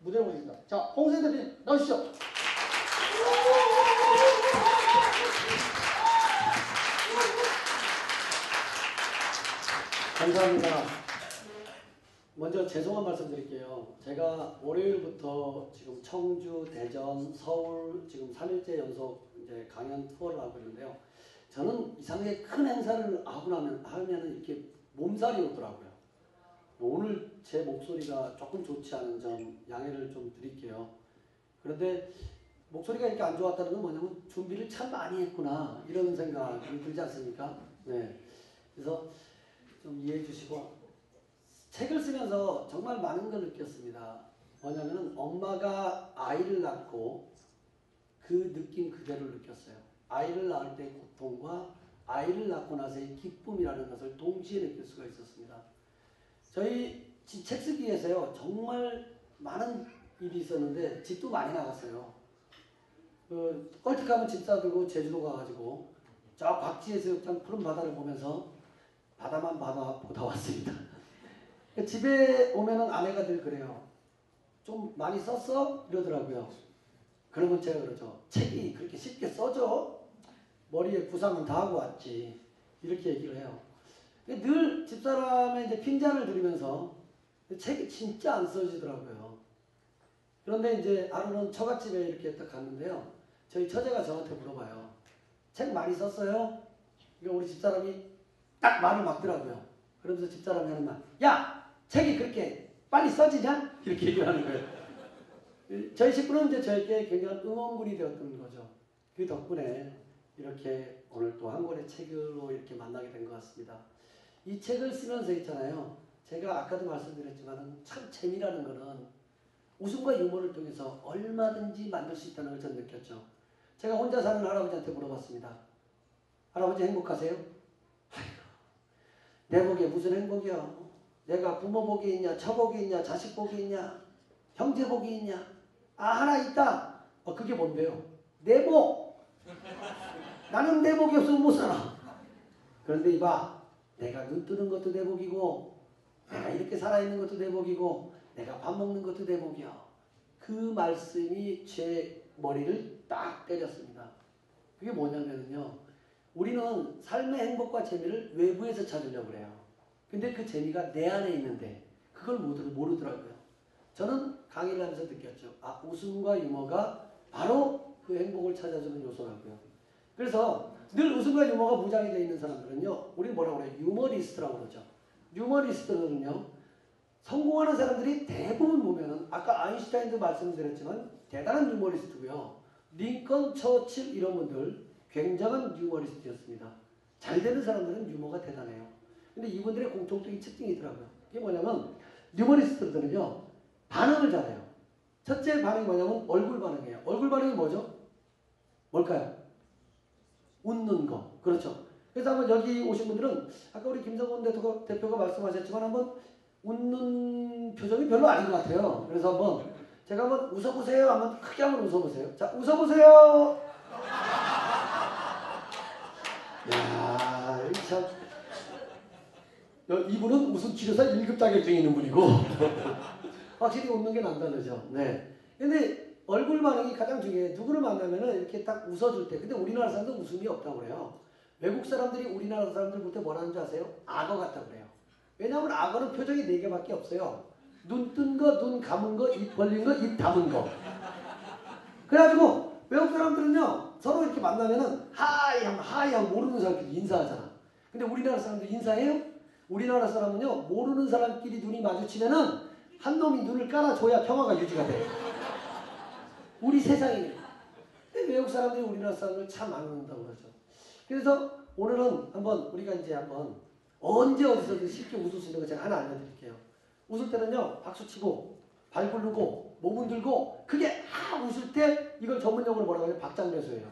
무대로 모십니다. 자, 홍세 대표님 나오시죠. 감사합니다. 먼저 죄송한 말씀 드릴게요. 제가 월요일부터 지금 청주, 대전, 서울 지금 3일째 연속 이제 강연 투어를 하고 있는데요. 저는 이상하게 큰 행사를 하면 이렇게 몸살이 오더라고요. 오늘 제 목소리가 조금 좋지 않은 점 양해를 좀 드릴게요. 그런데 목소리가 이렇게 안 좋았다는 건 뭐냐면 준비를 참 많이 했구나 이런 생각이 들지 않습니까? 네. 그래서 좀 이해해 주시고, 책을 쓰면서 정말 많은 걸 느꼈습니다. 뭐냐면 엄마가 아이를 낳고 그 느낌 그대로 느꼈어요. 아이를 낳을 때의 고통과 아이를 낳고 나서의 기쁨이라는 것을 동시에 느낄 수가 있었습니다. 저희 책 쓰기 위해서요 정말 많은 일이 있었는데 집도 많이 나갔어요. 껄틱하면 집 사들고 제주도 가가지고 저 곽지해수욕장 푸른 바다를 보면서 바다만 보다 왔습니다. 집에 오면은 아내가 늘 그래요. 좀 많이 썼어? 이러더라고요. 그러면 제가 그러죠. 책이 그렇게 쉽게 써져? 머리에 구상은 다 하고 왔지. 이렇게 얘기를 해요. 늘 집사람의 이제 핀잔을 들으면서 책이 진짜 안 써지더라고요. 그런데 이제 하루는 처갓집에 이렇게 딱 갔는데요. 저희 처제가 저한테 물어봐요. 책 많이 썼어요? 그러니까 우리 집사람이 딱 말을 막더라고요. 그러면서 집사람이 하는 말. 야! 책이 그렇게 빨리 써지냐? 이렇게 얘기를 하는 거예요. 저희 식구는 이제 저에게 굉장히 응원군이 되었던 거죠. 그 덕분에 이렇게 오늘 또 한 권의 책으로 이렇게 만나게 된 것 같습니다. 이 책을 쓰면서 있잖아요. 제가 아까도 말씀드렸지만 참 재미라는 거는 웃음과 유머를 통해서 얼마든지 만들 수 있다는 걸 저는 느꼈죠. 제가 혼자 사는 할아버지한테 물어봤습니다. 할아버지 행복하세요? 아이고, 내 복에 무슨 행복이야. 내가 부모 복이 있냐, 처 복이 있냐, 자식 복이 있냐, 형제 복이 있냐. 아, 하나 있다. 그게 뭔데요? 내 복. 나는 내 복이 없으면 못 살아. 그런데 이봐, 내가 눈 뜨는 것도 내 복이고, 내가 이렇게 살아있는 것도 내 복이고, 내가 밥 먹는 것도 내 복이야. 그 말씀이 제 머리를 딱 때렸습니다. 그게 뭐냐면요, 우리는 삶의 행복과 재미를 외부에서 찾으려고 그래요. 근데 그 재미가 내 안에 있는데 그걸 모르더라고요. 저는 강의를 하면서 느꼈죠. 아, 웃음과 유머가 바로 그 행복을 찾아주는 요소라고요. 그래서 늘 웃음과 유머가 무장이 되어 있는 사람들은요, 우리 뭐라고 그래요? 유머리스트라고 그러죠. 유머리스트는요, 성공하는 사람들이 대부분 보면은 아까 아인슈타인도 말씀드렸지만 대단한 유머리스트고요. 링컨, 처칠 이런 분들 굉장한 유머리스트였습니다. 잘 되는 사람들은 유머가 대단해요. 근데 이분들의 공통적인 특징이 있더라고요. 그게 뭐냐면 유머리스트들은요 반응을 잘해요. 첫째 반응이 뭐냐면 얼굴 반응이에요. 얼굴 반응이 뭐죠? 뭘까요? 웃는 거. 그렇죠. 그래서 한번 여기 오신 분들은 아까 우리 김성곤 대표가 말씀하셨지만 한번 웃는 표정이 별로 아닌 것 같아요. 그래서 한번 제가 한번 웃어보세요. 한번 크게 한번 웃어보세요. 자, 웃어보세요. 이야, 참. 이분은 웃음치료사 1급 자격증이 있는 분이고 확실히 웃는 게 남다르죠. 네. 근데 얼굴 반응이 가장 중요해. 누구를 만나면은 이렇게 딱 웃어줄 때. 근데 우리나라 사람들은 웃음이 없다고 그래요. 외국 사람들이 우리나라 사람들 볼 때 뭐라는 줄 아세요? 악어 같다고 그래요. 왜냐하면 악어는 표정이 4개밖에 없어요. 눈 뜬 거, 눈 감은 거, 입 벌린 거, 입 담은 거. 그래가지고 외국 사람들은요 서로 이렇게 만나면은 하이 모르는 사람끼리 인사하잖아. 근데 우리나라 사람들 인사해요? 우리나라 사람은요 모르는 사람끼리 눈이 마주치면은 한 놈이 눈을 깔아줘야 평화가 유지가 돼. 우리 세상이네. 근데 외국 사람들이 우리나라 사람을 참 안 웃는다고 그러죠. 그래서 오늘은 한번 우리가 이제 한번 언제 어디서든 쉽게 웃을 수 있는 거 제가 하나 알려드릴게요. 웃을 때는요 박수치고 발 굴르고 몸 흔들고 그게 웃을 때 이걸 전문용어로 뭐라고 해요? 박장대소예요.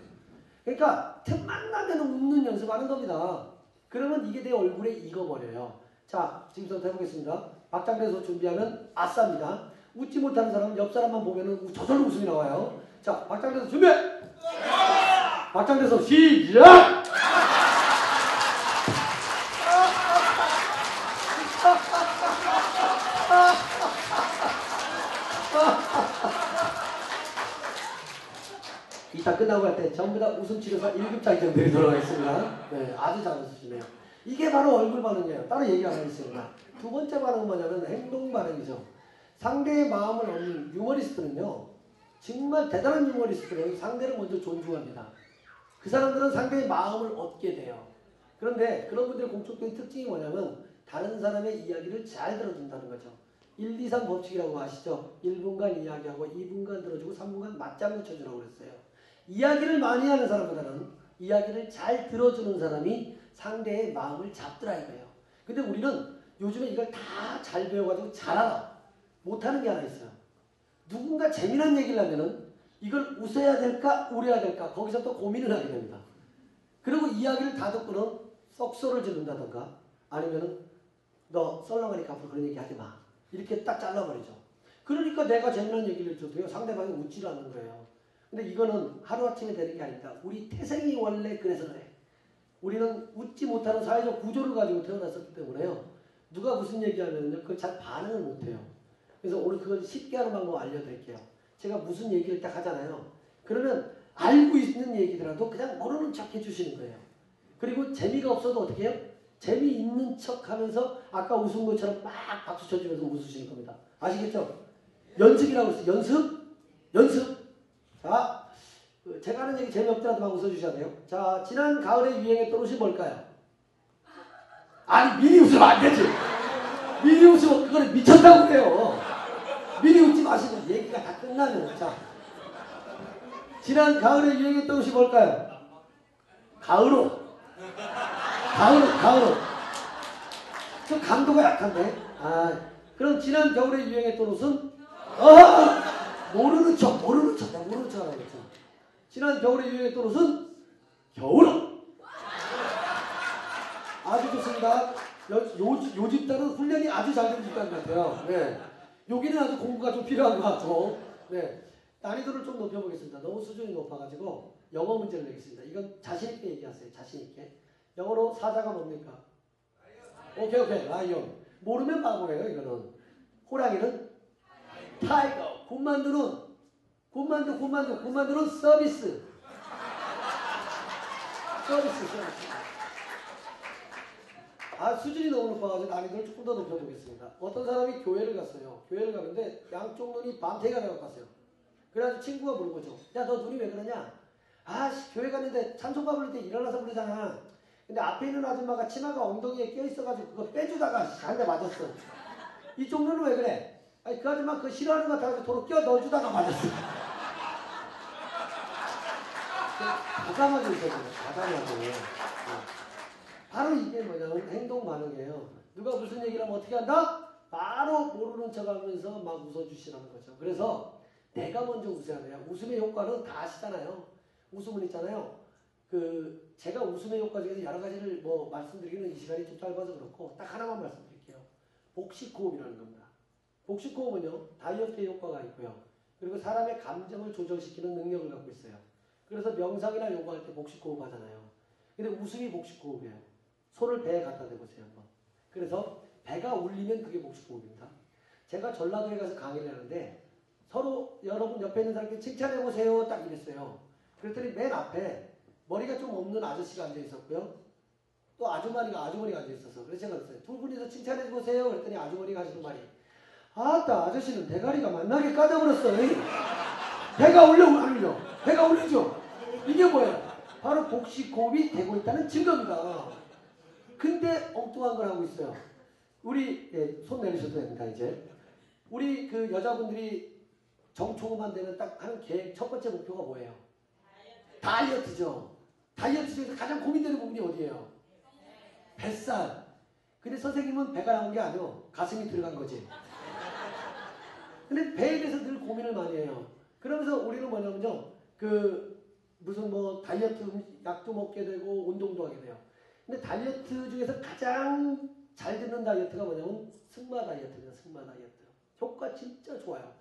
그러니까 틈만 나면 웃는 연습하는 겁니다. 그러면 이게 내 얼굴에 익어버려요. 자, 지금부터 해보겠습니다. 박장대소 준비하면 아싸입니다. 웃지 못하는 사람은 옆 사람만 보면 저절로 웃음이 나와요. 자, 박장대소 준비! 박장대소 시작! 자, 끝나고 할 때 전부 다 웃음 치료사 1급 자격증들이 들어가 있습니다. 네, 아주 잘 웃으시네요. 이게 바로 얼굴 반응이에요. 따로 얘기 안 하겠습니다. 두 번째 반응은 뭐냐면 행동 반응이죠. 상대의 마음을 얻는 유머리스트는요, 정말 대단한 유머리스트는 상대를 먼저 존중합니다. 그 사람들은 상대의 마음을 얻게 돼요. 그런데 그런 분들의 공통적인 특징이 뭐냐면 다른 사람의 이야기를 잘 들어준다는 거죠. 1, 2, 3 법칙이라고 아시죠? 1분간 이야기하고 2분간 들어주고 3분간 맞장구 쳐주라고 그랬어요. 이야기를 많이 하는 사람보다는 이야기를 잘 들어주는 사람이 상대의 마음을 잡더라 이거예요. 근데 우리는 요즘에 이걸 다 잘 배워가지고 잘 알아. 못하는 게 하나 있어요. 누군가 재미난 얘기를 하면은 이걸 웃어야 될까 울어야 될까 거기서 또 고민을 하게 됩니다. 그리고 이야기를 다 듣고는 썩소를 지른다던가 아니면은 너 썰렁하니까 앞으로 그런 얘기 하지 마. 이렇게 딱 잘라버리죠. 그러니까 내가 재미난 얘기를 해줘도요 상대방이 웃지를 않는 거예요. 근데 이거는 하루아침에 되는 게 아닙니다. 우리 태생이 원래 그래서 그래. 우리는 웃지 못하는 사회적 구조를 가지고 태어났었기 때문에요. 누가 무슨 얘기하면요 그걸 잘 반응을 못해요. 그래서 오늘 그걸 쉽게 하는 방법 알려드릴게요. 제가 무슨 얘기를 딱 하잖아요. 그러면 알고 있는 얘기더라도 그냥 모르는 척 해주시는 거예요. 그리고 재미가 없어도 어떻게 해요? 재미있는 척 하면서 아까 웃은 것처럼 막 박수 쳐주면서 웃으시는 겁니다. 아시겠죠? 연습이라고 했어요. 연습. 자, 제가 하는 얘기 재미없더라도 막 웃어주셔야 돼요. 자, 지난 가을에 유행했던 옷이 뭘까요? 아니, 미리 웃으면 안 되지. 미리 웃으면 그거는 미쳤다고 해요. 미리 웃지 마시고 얘기가 다 끝나면. 자, 지난 가을에 유행했던 옷이 뭘까요? 가을옷. 좀 강도가 약한데. 그럼 지난 겨울에 유행했던 옷은 모르는 척 하겠죠. 지난 겨울에 유행했던 옷은 겨울옷. 아주 좋습니다. 요 집단은 훈련이 아주 잘 된 집단 같아요. 네. 여기는 아주 공부가 좀 필요한 것 같고. 네. 난이도를 좀 높여보겠습니다. 너무 수준이 높아가지고 영어 문제를 내겠습니다. 이건 자신있게 얘기하세요. 자신있게. 영어로 사자가 뭡니까? 오케이. 라이온. 모르면 바보예요. 이거는. 호랑이는 타이거. 군만두는 서비스. 수준이 너무 높아가지고 난이도를 조금 더 높여보겠습니다. 어떤 사람이 교회를 갔어요. 교회를 가는데 양쪽 눈이 밤새가 나갔어요. 그래가지고 친구가 물은 거죠. 야, 너 눈이 왜 그러냐? 교회 갔는데 찬송가 부를 때 일어나서 부르잖아. 근데 앞에 있는 아줌마가 치마가 엉덩이에 껴있어가지고 그거 빼주다가 한 대 맞았어. 이쪽 눈은 왜 그래? 아니, 그 아줌마 그거 싫어하는 것 같아가지고 도로 껴 넣어주다가 맞았어. 과감하게 있어요. 과감하게. 바로 이게 뭐냐면 행동 반응이에요. 누가 무슨 얘기를 하면 어떻게 한다? 바로 모르는 척 하면서 막 웃어주시라는 거죠. 그래서 내가 먼저 웃어야 돼요. 웃음의 효과는 다 아시잖아요. 웃음은 있잖아요. 제가 웃음의 효과 중에서 여러 가지를 말씀드리기는 이 시간이 좀 짧아서 그렇고 딱 하나만 말씀드릴게요. 복식호흡이라는 겁니다. 복식호흡은요. 다이어트의 효과가 있고요. 그리고 사람의 감정을 조절시키는 능력을 갖고 있어요. 그래서 명상이나 요가할 때 복식호흡 하잖아요. 근데 웃음이 복식호흡이에요. 손을 배에 갖다 대보세요. 한번. 그래서 배가 울리면 그게 복식호흡입니다. 제가 전라도에 가서 강의를 하는데 서로 여러분 옆에 있는 사람께 칭찬해보세요. 딱 이랬어요. 그랬더니 맨 앞에 머리가 좀 없는 아저씨가 앉아있었고요. 또 아주머니가 앉아있었어. 그래서 제가 그랬어요. 두 분이서 칭찬해보세요. 그랬더니 아주머니가 하시는 말이 아따 아저씨는 대가리가 만나게 까져버렸어. 배가 울려 안 울려? 배가 울리죠? 이게 뭐예요? 바로 복식호흡이 되고 있다는 증거입니다. 근데 엉뚱한 걸 하고 있어요. 우리 손 내리셔도 됩니다. 이제 우리 그 여자분들이 정초만 되면 딱 하는 계획 첫 번째 목표가 뭐예요? 다이어트죠. 다이어트 중에서 가장 고민되는 부분이 어디예요? 뱃살. 근데 선생님은 배가 나온 게 아니고 가슴이 들어간 거지. 근데 배에 대해서 늘 고민을 많이 해요. 그러면서 우리는 뭐냐면요. 무슨 다이어트 약도 먹게 되고 운동도 하게 돼요. 근데 다이어트 중에서 가장 잘 되는 다이어트가 뭐냐면 승마 다이어트입니다. 승마 다이어트. 효과 진짜 좋아요.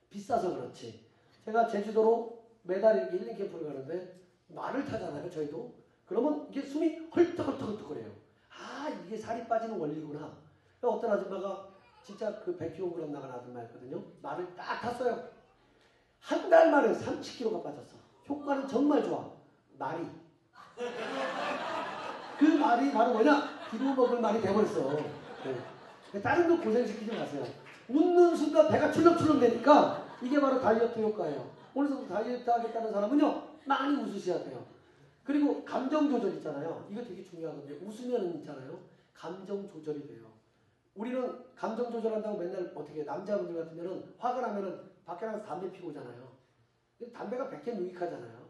비싸서 그렇지. 제가 제주도로 매달 이렇게 힐링 캠프를 가는데 말을 타잖아요. 저희도. 그러면 이게 숨이 헐떡헐떡거려요. 이게 살이 빠지는 원리구나. 어떤 아줌마가 진짜 100kg 나간 아줌마였거든요. 말을 딱 탔어요. 한 달 만에 30kg가 빠졌어. 효과는 정말 좋아. 말이. 그 말이 바로 뭐냐? 기름 먹을 말이 돼버렸어. 네. 다른 거 고생시키지 마세요. 웃는 순간 배가 출렁출렁 되니까 이게 바로 다이어트 효과예요. 오늘부터 다이어트 하겠다는 사람은요, 많이 웃으셔야 돼요. 그리고 감정 조절 있잖아요. 이거 되게 중요하거든요. 웃으면 있잖아요. 감정 조절이 돼요. 우리는 감정 조절한다고 맨날 어떻게 남자분들 같으면은 화가 나면은 밖에 나가서 담배 피고 오잖아요. 담배가 100개 유익하잖아요.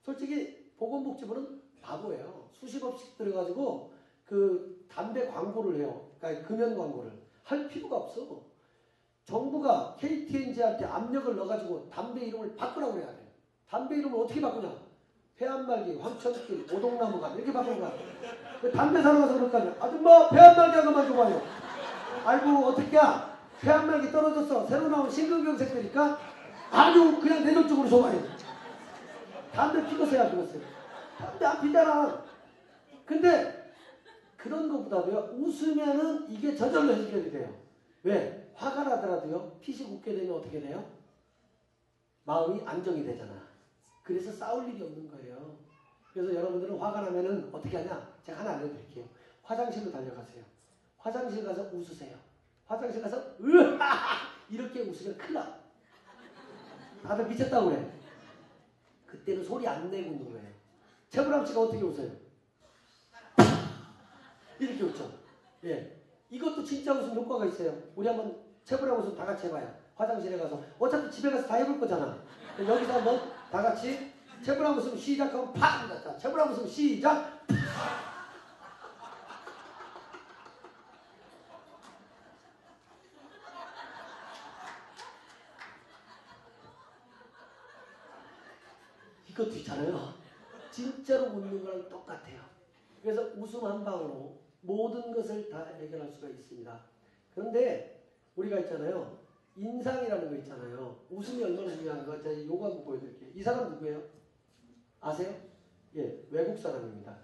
솔직히 보건복지부는 바보예요. 수십억씩 들어가지고 그 담배 광고를 해요. 그러니까 금연 광고를 할 필요가 없어. 정부가 KTNG한테 압력을 넣어가지고 담배 이름을 바꾸라고 해야 돼. 담배 이름을 어떻게 바꾸냐? 폐암말기, 황천길, 오동나무가 이렇게 바꾸는 거야. 담배 사러 가서 그럴 거 아니야. 아줌마 폐암말기 하나만 줘봐요. 아이고 어떡해. 폐암말기 떨어졌어. 새로 나온 심근경색되니까 아주 그냥 내전적으로 줘봐요. 담배 피고서야 그랬어요. 담배 안 피잖아. 근데 그런 것보다도요. 웃으면은 이게 저절로 해결이 돼요. 왜? 화가 나더라도요. 핏이 굳게 되면 어떻게 돼요? 마음이 안정이 되잖아. 그래서 싸울 일이 없는 거예요. 그래서 여러분들은 화가 나면은 어떻게 하냐? 제가 하나 알려드릴게요. 화장실로 달려가세요. 화장실 가서 웃으세요. 화장실 가서 으아! 이렇게 웃으면 큰일 나. 다들 미쳤다고 그래. 그때는 소리 안 내고 있는 거예요. 최불암 씨가 어떻게 웃어요? 이렇게 웃죠. 예. 이것도 진짜 웃음 효과가 있어요. 우리 한번 최불암 웃음 다 같이 해봐요. 화장실에 가서. 어차피 집에 가서 다 해볼 거잖아. 여기서 한번 다 같이 최불암 웃음 시작하면 팍! 자, 최불암 웃음 시작! 이것도 있잖아요. 진짜로 웃는 거랑 똑같아요. 그래서 웃음 한 방으로 모든 것을 다 해결할 수가 있습니다. 그런데 우리가 있잖아요. 인상이라는 거 있잖아요. 웃음이 얼마나 중요한가. 제가 요거 한번 보여드릴게요. 이 사람 누구예요? 아세요? 예, 외국 사람입니다.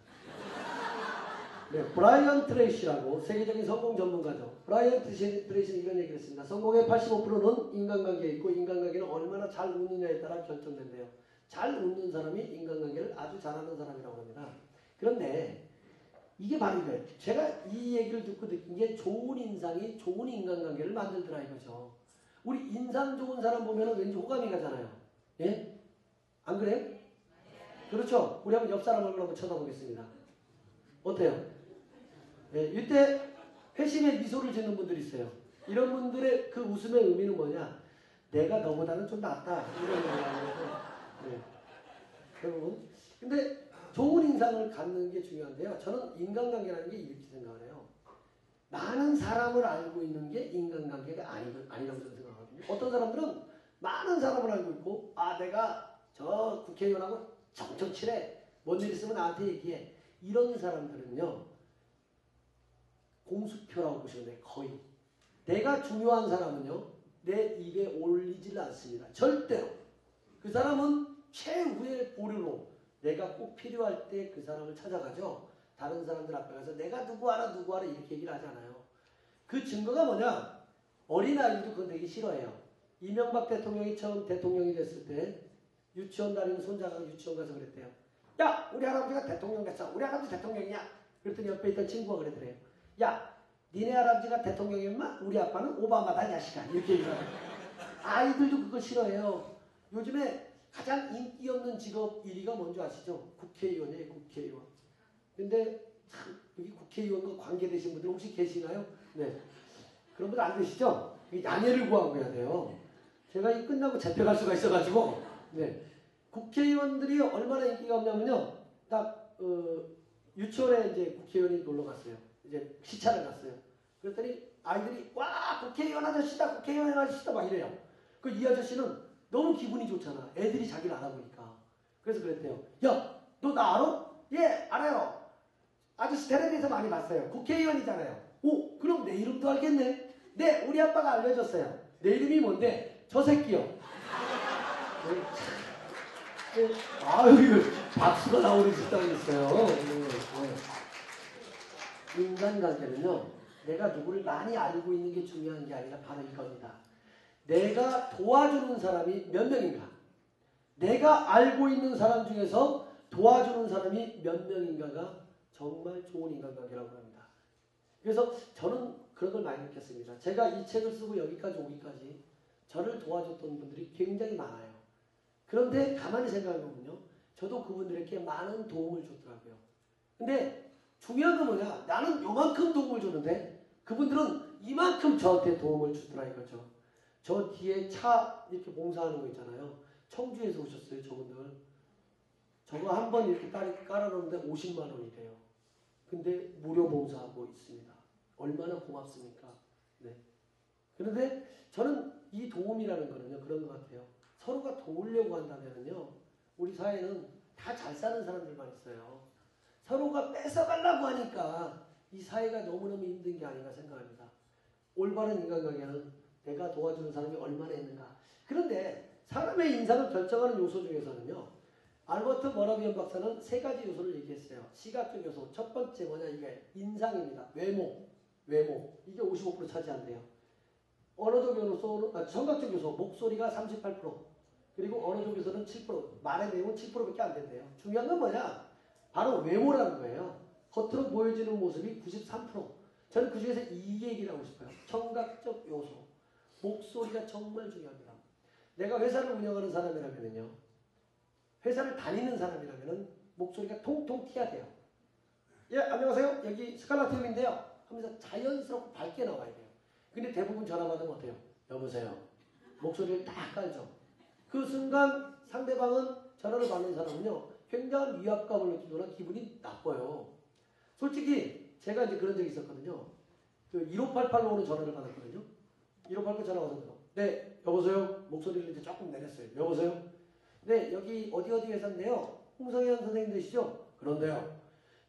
네, 브라이언 트레이시라고 세계적인 성공 전문가죠. 브라이언 트레이시는 이런 얘기를 했습니다. 성공의 85%는 인간관계에 있고 인간관계는 얼마나 잘 웃느냐에 따라 결정된대요. 잘 웃는 사람이 인간관계를 아주 잘하는 사람이라고 합니다. 그런데 이게 바로 이거예요. 제가 이 얘기를 듣고 느낀 게 좋은 인상이 좋은 인간관계를 만들더라 이거죠. 우리 인상 좋은 사람 보면 왠지 호감이 가잖아요. 예? 안 그래요? 그렇죠? 우리 한번 옆 사람 얼굴 한번 쳐다보겠습니다. 어때요? 예, 이때 회심의 미소를 짓는 분들이 있어요. 이런 분들의 그 웃음의 의미는 뭐냐? 내가 너보다는 좀 낫다. 이런 얘기를 네. 결국은. 근데 좋은 인상을 갖는 게 중요한데요. 저는 인간관계라는 게 이렇게 생각을 해요. 많은 사람을 알고 있는 게 인간관계가 아니라고 저는 생각하거든요. 어떤 사람들은 많은 사람을 알고 있고, 아, 내가 저 국회의원하고 정청 치래. 뭔 일 있으면 나한테 얘기해. 이런 사람들은요, 공수표라고 보시면 돼요. 거의. 내가 중요한 사람은요, 내 입에 올리질 않습니다. 절대로. 그 사람은 최후의 보류로 내가 꼭 필요할 때 그 사람을 찾아가죠. 다른 사람들 앞에 가서 내가 누구 알아 이렇게 얘기를 하지 않아요. 그 증거가 뭐냐? 어린아이들도 그건 되게 싫어해요. 이명박 대통령이 처음 대통령이 됐을 때 유치원 다니는 손자가 유치원 가서 그랬대요. 야, 우리 할아버지가 대통령 됐어. 우리 할아버지 대통령이야. 그랬더니 옆에 있던 친구가 그러더래요. 야, 니네 할아버지가 대통령이면 우리 아빠는 오바마다 자식아. 이렇게 얘기해요. 아이들도 그거 싫어해요. 요즘에 가장 인기 없는 직업 1위가 뭔지 아시죠? 국회의원이에요. 국회의원. 근데 참 여기 국회의원과 관계되신 분들 혹시 계시나요? 네. 그런 분 안 계시죠? 양해를 구하고 해야 돼요. 제가 이 끝나고 잡혀갈 수가 있어가지고 네. 국회의원들이 얼마나 인기가 없냐면요. 딱 유치원에 이제 국회의원이 놀러 갔어요. 이제 시차를 갔어요. 그랬더니 아이들이 와 국회의원 아저씨다 국회의원 아저씨다 막 이래요. 그 이 아저씨는 너무 기분이 좋잖아. 애들이 자기를 알아보니까. 그래서 그랬대요. 야, 너 나 알아? 예, 알아요. 아저씨 텔레비에서 많이 봤어요. 국회의원이잖아요. 오, 그럼 내 이름도 알겠네. 네, 우리 아빠가 알려줬어요. 내 이름이 뭔데? 저 새끼요. 아유, 박수가 나오는 식당이 있어요. 인간관계는요, 내가 누구를 많이 알고 있는 게 중요한 게 아니라 바로 이겁니다. 내가 도와주는 사람이 몇 명인가? 내가 알고 있는 사람 중에서 도와주는 사람이 몇 명인가가 정말 좋은 인간관계라고 합니다. 그래서 저는 그런 걸 많이 느꼈습니다. 제가 이 책을 쓰고 여기까지 오기까지 저를 도와줬던 분들이 굉장히 많아요. 그런데 가만히 생각해보면요. 저도 그분들에게 많은 도움을 줬더라고요. 근데 중요한 건 뭐냐? 나는 요만큼 도움을 줬는데 그분들은 이만큼 저한테 도움을 주더라 이거죠. 저 뒤에 차 이렇게 봉사하는 거 있잖아요. 청주에서 오셨어요, 저분들. 저거 한 번 이렇게 깔아놓는데 50만 원이래요. 근데 무료 봉사하고 있습니다. 얼마나 고맙습니까? 네. 그런데 저는 이 도움이라는 거는요, 그런 것 같아요. 서로가 도우려고 한다면요, 우리 사회는 다 잘 사는 사람들만 있어요. 서로가 뺏어가려고 하니까 이 사회가 너무너무 힘든 게 아닌가 생각합니다. 올바른 인간관계는 내가 도와주는 사람이 얼마나 있는가. 그런데 사람의 인상을 결정하는 요소 중에서는요, 알버트 머라비언 박사는 세 가지 요소를 얘기했어요. 시각적 요소. 첫 번째 뭐냐, 이게 인상입니다. 외모. 이게 55% 차지한대요. 언어적 요소는, 청각적 요소. 목소리가 38%. 그리고 언어적 요소는 7%. 말의 내용은 7%밖에 안 된대요. 중요한 건 뭐냐? 바로 외모라는 거예요. 겉으로 보여지는 모습이 93%. 저는 그 중에서 이 얘기를 하고 싶어요. 청각적 요소. 목소리가 정말 중요합니다. 내가 회사를 운영하는 사람이라면요, 회사를 다니는 사람이라면 목소리가 통통 튀어야 돼요. 예, 안녕하세요. 여기 스칼라팀인데요. 하면서 자연스럽고 밝게 나와야 돼요. 근데 대부분 전화 받으면 어때요? 여보세요. 목소리를 딱 깔죠. 그 순간 상대방은 전화를 받는 사람은요, 굉장한 위압감을 느끼거나 기분이 나빠요. 솔직히 제가 이제 그런 적이 있었거든요. 그 1588로 오는 전화를 받았거든요. 1588 전화 와서 네, 여보세요. 목소리를 이제 조금 내렸어요. 여보세요. 네, 여기 어디 회사인데요. 홍성현 선생님 되시죠? 그런데요.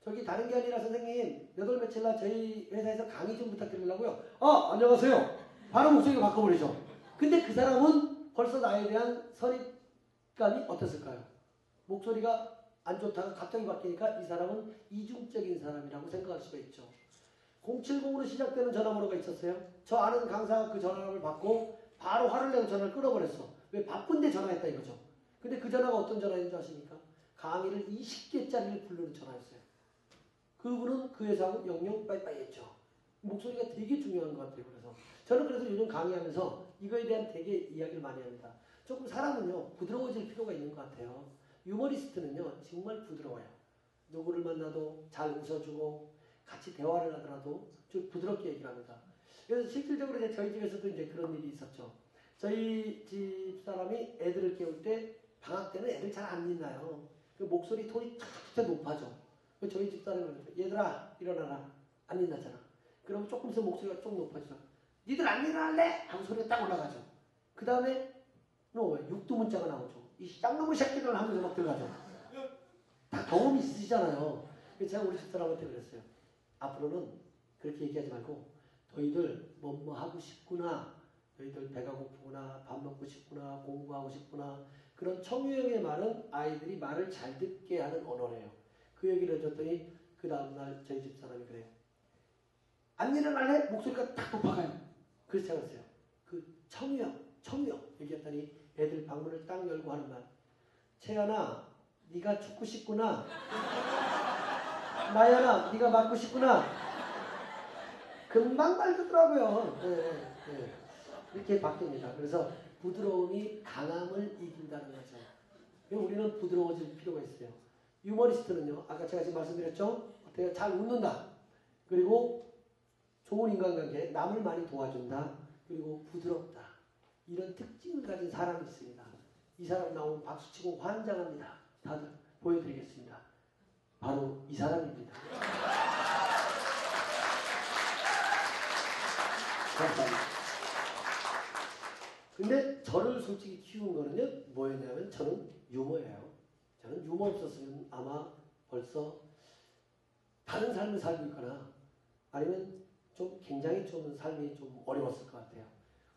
저기 다른 게 아니라 선생님 몇 월 며칠 날 저희 회사에서 강의 좀 부탁드리려고요. 아, 안녕하세요. 바로 목소리가 바꿔버리죠. 근데 그 사람은 벌써 나에 대한 선입감이 어땠을까요? 목소리가 안 좋다가 갑자기 바뀌니까 이 사람은 이중적인 사람이라고 생각할 수가 있죠. 070으로 시작되는 전화번호가 있었어요. 저 아는 강사가 그 전화를 받고 바로 화를 내고 전화를 끊어버렸어. 왜? 바쁜데 전화했다 이거죠. 근데 그 전화가 어떤 전화인지 아십니까? 강의를 20개짜리를 부르는 전화였어요. 그분은 그 회사하고 영영 빠이빠이 했죠. 목소리가 되게 중요한 것 같아요. 저는 그래서 요즘 강의하면서 이거에 대한 되게 이야기를 많이 합니다. 조금 사람은요, 부드러워질 필요가 있는 것 같아요. 유머리스트는요, 정말 부드러워요. 누구를 만나도 잘 웃어주고 같이 대화를 하더라도 좀 부드럽게 얘기를 합니다. 그래서 실질적으로 이제 저희 집에서도 이제 그런 일이 있었죠. 저희 집 사람이 애들을 깨울 때 방학 때는 애들 잘 안 있나요. 그 목소리 톤이 탁탁 높아져. 저희 집 사람이 얘들아 일어나라. 안 일어나잖아. 그러면 조금 있으면 목소리가 좀 높아지죠. 니들 안 일어날래? 하고 소리가 딱 올라가죠. 그 다음에 육두문자가 나오죠. 이 쌍놈의 새끼들 하면서 막 들어가죠. 다 경험이 있으시잖아요. 그래서 제가 우리 집사람한테 그랬어요. 앞으로는 그렇게 얘기하지 말고 너희들 뭐뭐 하고 싶구나, 너희들 배가 고프구나, 밥 먹고 싶구나, 공부하고 싶구나, 그런 청유형의 말은 아이들이 말을 잘 듣게 하는 언어래요. 그 얘기를 해줬더니 그 다음날 저희 집사람이 그래요. 안 일어날래? 목소리가 딱 높아가요. 그래서 제가 그랬어요. 그 청유형 얘기했더니 애들 방문을 딱 열고 하는 말. 채연아, 네가 죽고 싶구나. 나연아, 네가 맞고 싶구나. 금방 말 듣더라고요. 네. 이렇게 바뀝니다. 그래서 부드러움이 강함을 이긴다는 거죠. 우리는 부드러워질 필요가 있어요. 유머리스트는요, 아까 제가 지금 말씀드렸죠? 어때요? 잘 웃는다. 그리고 좋은 인간관계, 남을 많이 도와준다. 그리고 부드럽다. 이런 특징을 가진 사람이 있습니다. 이 사람 나오면 박수치고 환장합니다. 다들 보여드리겠습니다. 바로 이 사람입니다. 감사합니다. 근데 저를 솔직히 키운 거는요, 뭐였냐면 저는 유머예요. 저는 유머 없었으면 아마 벌써 다른 삶을 살고 있거나 아니면 좀 굉장히 좀 삶이 좀 어려웠을 것 같아요.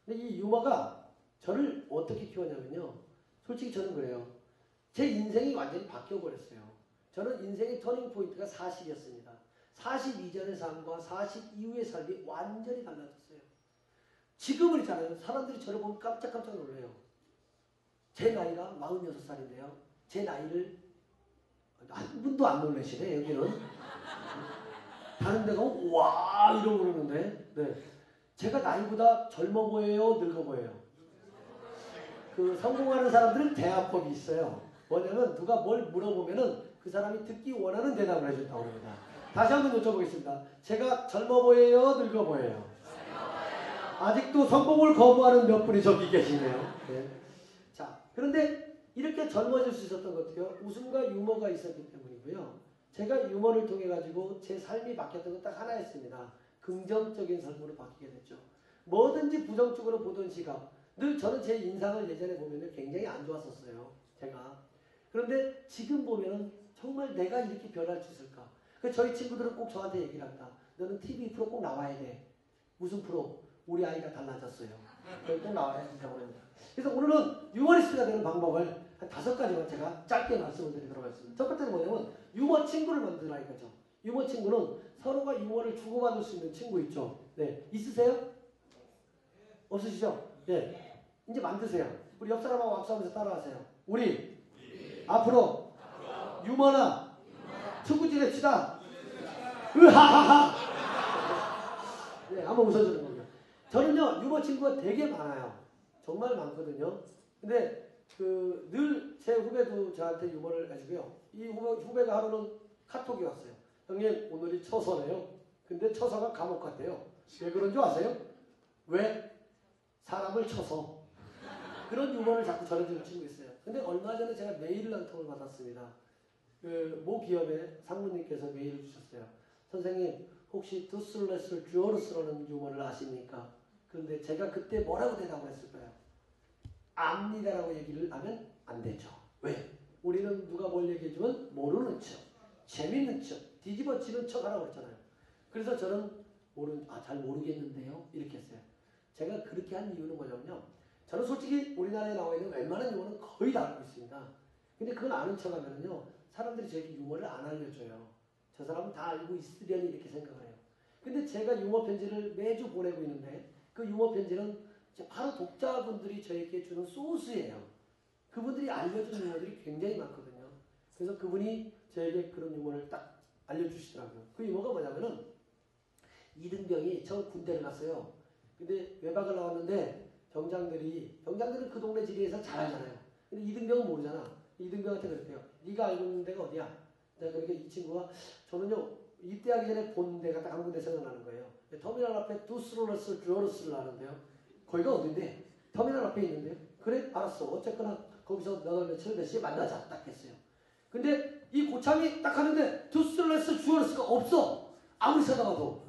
근데 이 유머가 저를 어떻게 키웠냐면요. 솔직히 저는 그래요. 제 인생이 완전히 바뀌어버렸어요. 저는 인생의 터닝 포인트가 40이었습니다. 40 이전의 삶과 40 이후의 삶이 완전히 달라졌어요. 지금은 있잖아요. 사람들이 저를 보면 깜짝깜짝 놀래요. 제 나이가 46살인데요. 제 나이를 한 분도 안 놀라시네, 여기는. 다른 데 가면 와 이러고 그러는데, 네. 제가 나이보다 젊어 보여요, 늙어 보여요? 그 성공하는 사람들은 대화법이 있어요. 뭐냐면 누가 뭘 물어보면은 그 사람이 듣기 원하는 대답을 해준다고 합니다. 다시 한번 여쭤보겠습니다. 제가 젊어 보여요, 늙어 보여요? 아직도 성공을 거부하는 몇 분이 저기 계시네요. 네. 자, 그런데 이렇게 젊어질 수 있었던 것도요, 웃음과 유머가 있었기 때문이고요. 제가 유머를 통해 가지고 제 삶이 바뀌었던 건 딱 하나였습니다. 긍정적인 삶으로 바뀌게 됐죠. 뭐든지 부정적으로 보던 시각, 늘 저는 제 인상을 예전에 보면 굉장히 안 좋았었어요. 제가. 그런데 지금 보면 정말 내가 이렇게 변할 수 있을까? 저희 친구들은 꼭 저한테 얘기를 한다. 너는 TV 프로 꼭 나와야 돼. 무슨 프로? 우리 아이가 달라졌어요. 꼭 나와야 된다고 합니다. 그래서 오늘은 유머리스트가 되는 방법을 한 5가지만 제가 짧게 말씀을 드리도록 하겠습니다. 첫 번째는 뭐냐면 유머 친구를 만들라 이거죠. 유머 친구는 서로가 유머를 주고받을 수 있는 친구 있죠. 네, 있으세요? 없으시죠? 네, 이제 만드세요. 우리 옆 사람하고 악수하면서 따라하세요. 우리 앞으로 유머나 친구 지냅시다. 으하하하. 네, 한번 웃어주는 겁니다. 저는요 유머 친구가 되게 많아요. 정말 많거든요. 근데 늘 제 후배도 저한테 유머를 해주고요. 이 후배가 하루는 카톡이 왔어요. 형님 오늘이 처서네요. 근데 처서가 감옥 같대요. 왜 그런 줄 아세요? 왜? 사람을 쳐서. 그런 유머를 자꾸 전해주는 친구 있어요. 근데 얼마 전에 제가 메일을 한 통을 받았습니다. 모 기업의 상무님께서 메일을 주셨어요. 선생님 혹시 두슬레슬 듀어르스라는 유머를 아십니까? 그런데 제가 그때 뭐라고 대답을 했을까요? 압니다라고 얘기를 하면 안 되죠. 왜? 우리는 누가 뭘 얘기해주면 모르는 척, 재밌는 척, 뒤집어치는 척 하라고 했잖아요. 그래서 저는 잘 모르겠는데요. 이렇게 했어요. 제가 그렇게 한 이유는 뭐냐면요. 저는 솔직히 우리나라에 나와 있는 웬만한 유머는 거의 다 알고 있습니다. 근데 그건 아는 척 하면요. 사람들이 저에게 유머를 안 알려줘요. 저 사람은 다 알고 있으려니 이렇게 생각을 해요. 근데 제가 유머 편지를 매주 보내고 있는데 그 유머 편지는 바로 독자분들이 저에게 주는 소스예요. 그분들이 알려준 유머들이 굉장히 많거든요. 그래서 그분이 저에게 그런 유머를 딱 알려주시더라고요. 그 유머가 뭐냐면은 이등병이 처음 군대를 갔어요. 근데 외박을 나왔는데 병장들은 그 동네 지리에서 잘 알잖아요. 근데 이등병은 모르잖아. 이등병한테 그랬대요. 네가 알고 있는 데가 어디야? 그러니까 이 친구가 저는요 입대하기 전에 본 데가 딱 한 군데 생각나는 거예요. 터미널 앞에 두스로러스 듀어러스를 아는데요. 거기가 어딘데? 터미널 앞에 있는데요. 그래? 알았어. 어쨌거나 거기서 너가 며칠 몇 시에 만나자. 딱 했어요. 근데 이 고참이 딱 하는데 두스로러스 듀어러스가 없어. 아무리 찾아가도.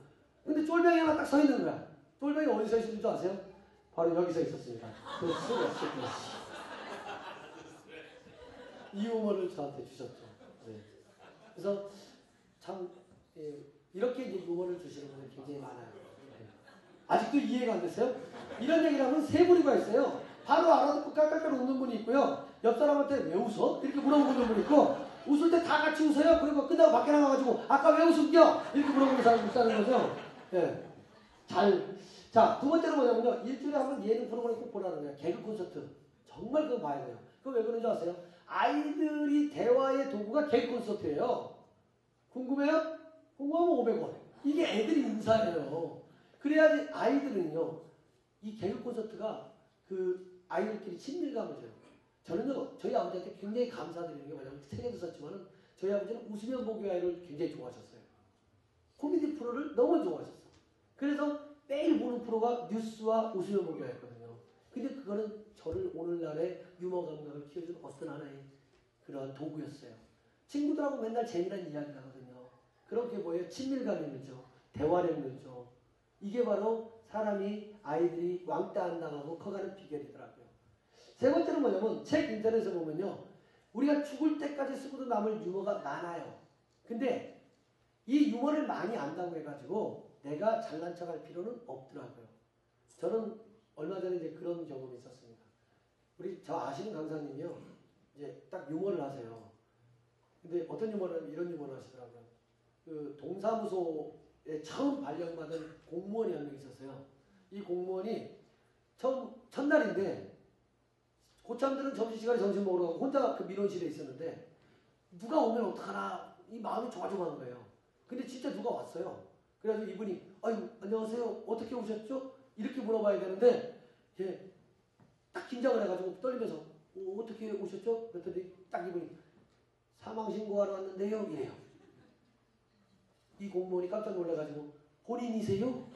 근데 쫄병이 하나 딱 서 있는 거야. 쫄병이 어디 서 있는 줄 아세요? 바로 여기 서 있었습니다. 두스로러스 듀어러스. 이 유머를 저한테 주셨죠. 네. 그래서 참 이렇게 이제 유머를 주시는 분들이 굉장히 많아요. 네. 아직도 이해가 안 됐어요? 이런 얘기를 하면 세 부류가 있어요. 바로 알아듣고 깔깔깔 웃는 분이 있고요. 옆 사람한테 왜 웃어? 이렇게 물어보는 분이 있고 웃을 때 다 같이 웃어요. 그리고 끝나고 밖에 나가가지고 아까 왜 웃음겨? 이렇게 물어보는 사람이 있다는 거죠. 네. 자, 두 번째로 뭐냐면요. 일주일에 한 번 예능 프로그램 꼭 보라는 거예요. 개그 콘서트. 정말 그거 봐야 돼요. 그거 왜 그런지 아세요? 아이들이 대화의 도구가 개그 콘서트예요. 궁금해요? 궁금하면 500원. 이게 애들이 인사예요. 그래야지 아이들은요. 이 개그 콘서트가 그 아이들끼리 친밀감을 줘요. 저는요. 저희 아버지한테 굉장히 감사드리는 게 뭐냐면 책에도 썼지만은 저희 아버지는 웃으면 보기 아이를 굉장히 좋아하셨어요. 코미디 프로를 너무 좋아하셨어요. 그래서 매일 보는 프로가 뉴스와 웃으면 보기 아이였거든요. 근데 그거는 저를 오늘날의 유머 감각을 키워준 어떤 하나의 그런 도구였어요. 친구들하고 맨날 재미난 이야기 하거든요. 그렇게 뭐예요? 친밀감이 늘죠. 대화력이 늘죠. 이게 바로 사람이 아이들이 왕따 안 당하고 커가는 비결이더라고요. 세 번째는 뭐냐면 책 인터넷에 보면요. 우리가 죽을 때까지 쓰고도 남을 유머가 많아요. 근데 이 유머를 많이 안다고 해가지고 내가 잘난 척할 필요는 없더라고요. 저는 얼마 전에 이제 그런 경험이 있었습니다. 저 아시는 강사님이요. 이제 딱 유머를 하세요. 근데 어떤 유머를 이런 유머를 하시더라고요. 그 동사무소에 처음 발령받은 공무원이 한 명 있었어요. 이 공무원이 첫날인데 고참들은 점심시간에 점심 먹으러 가고 혼자 그 민원실에 있었는데 누가 오면 어떡하나 이 마음이 조마조마한 거예요. 근데 진짜 누가 왔어요. 그래가지고 이분이 아유 안녕하세요 어떻게 오셨죠? 이렇게 물어봐야 되는데 예, 딱 긴장을 해가지고 떨리면서 어떻게 오셨죠? 그랬더니 딱 이분이 사망신고하러 왔는데요 이래요. 이 공무원이 깜짝 놀라가지고 본인이세요?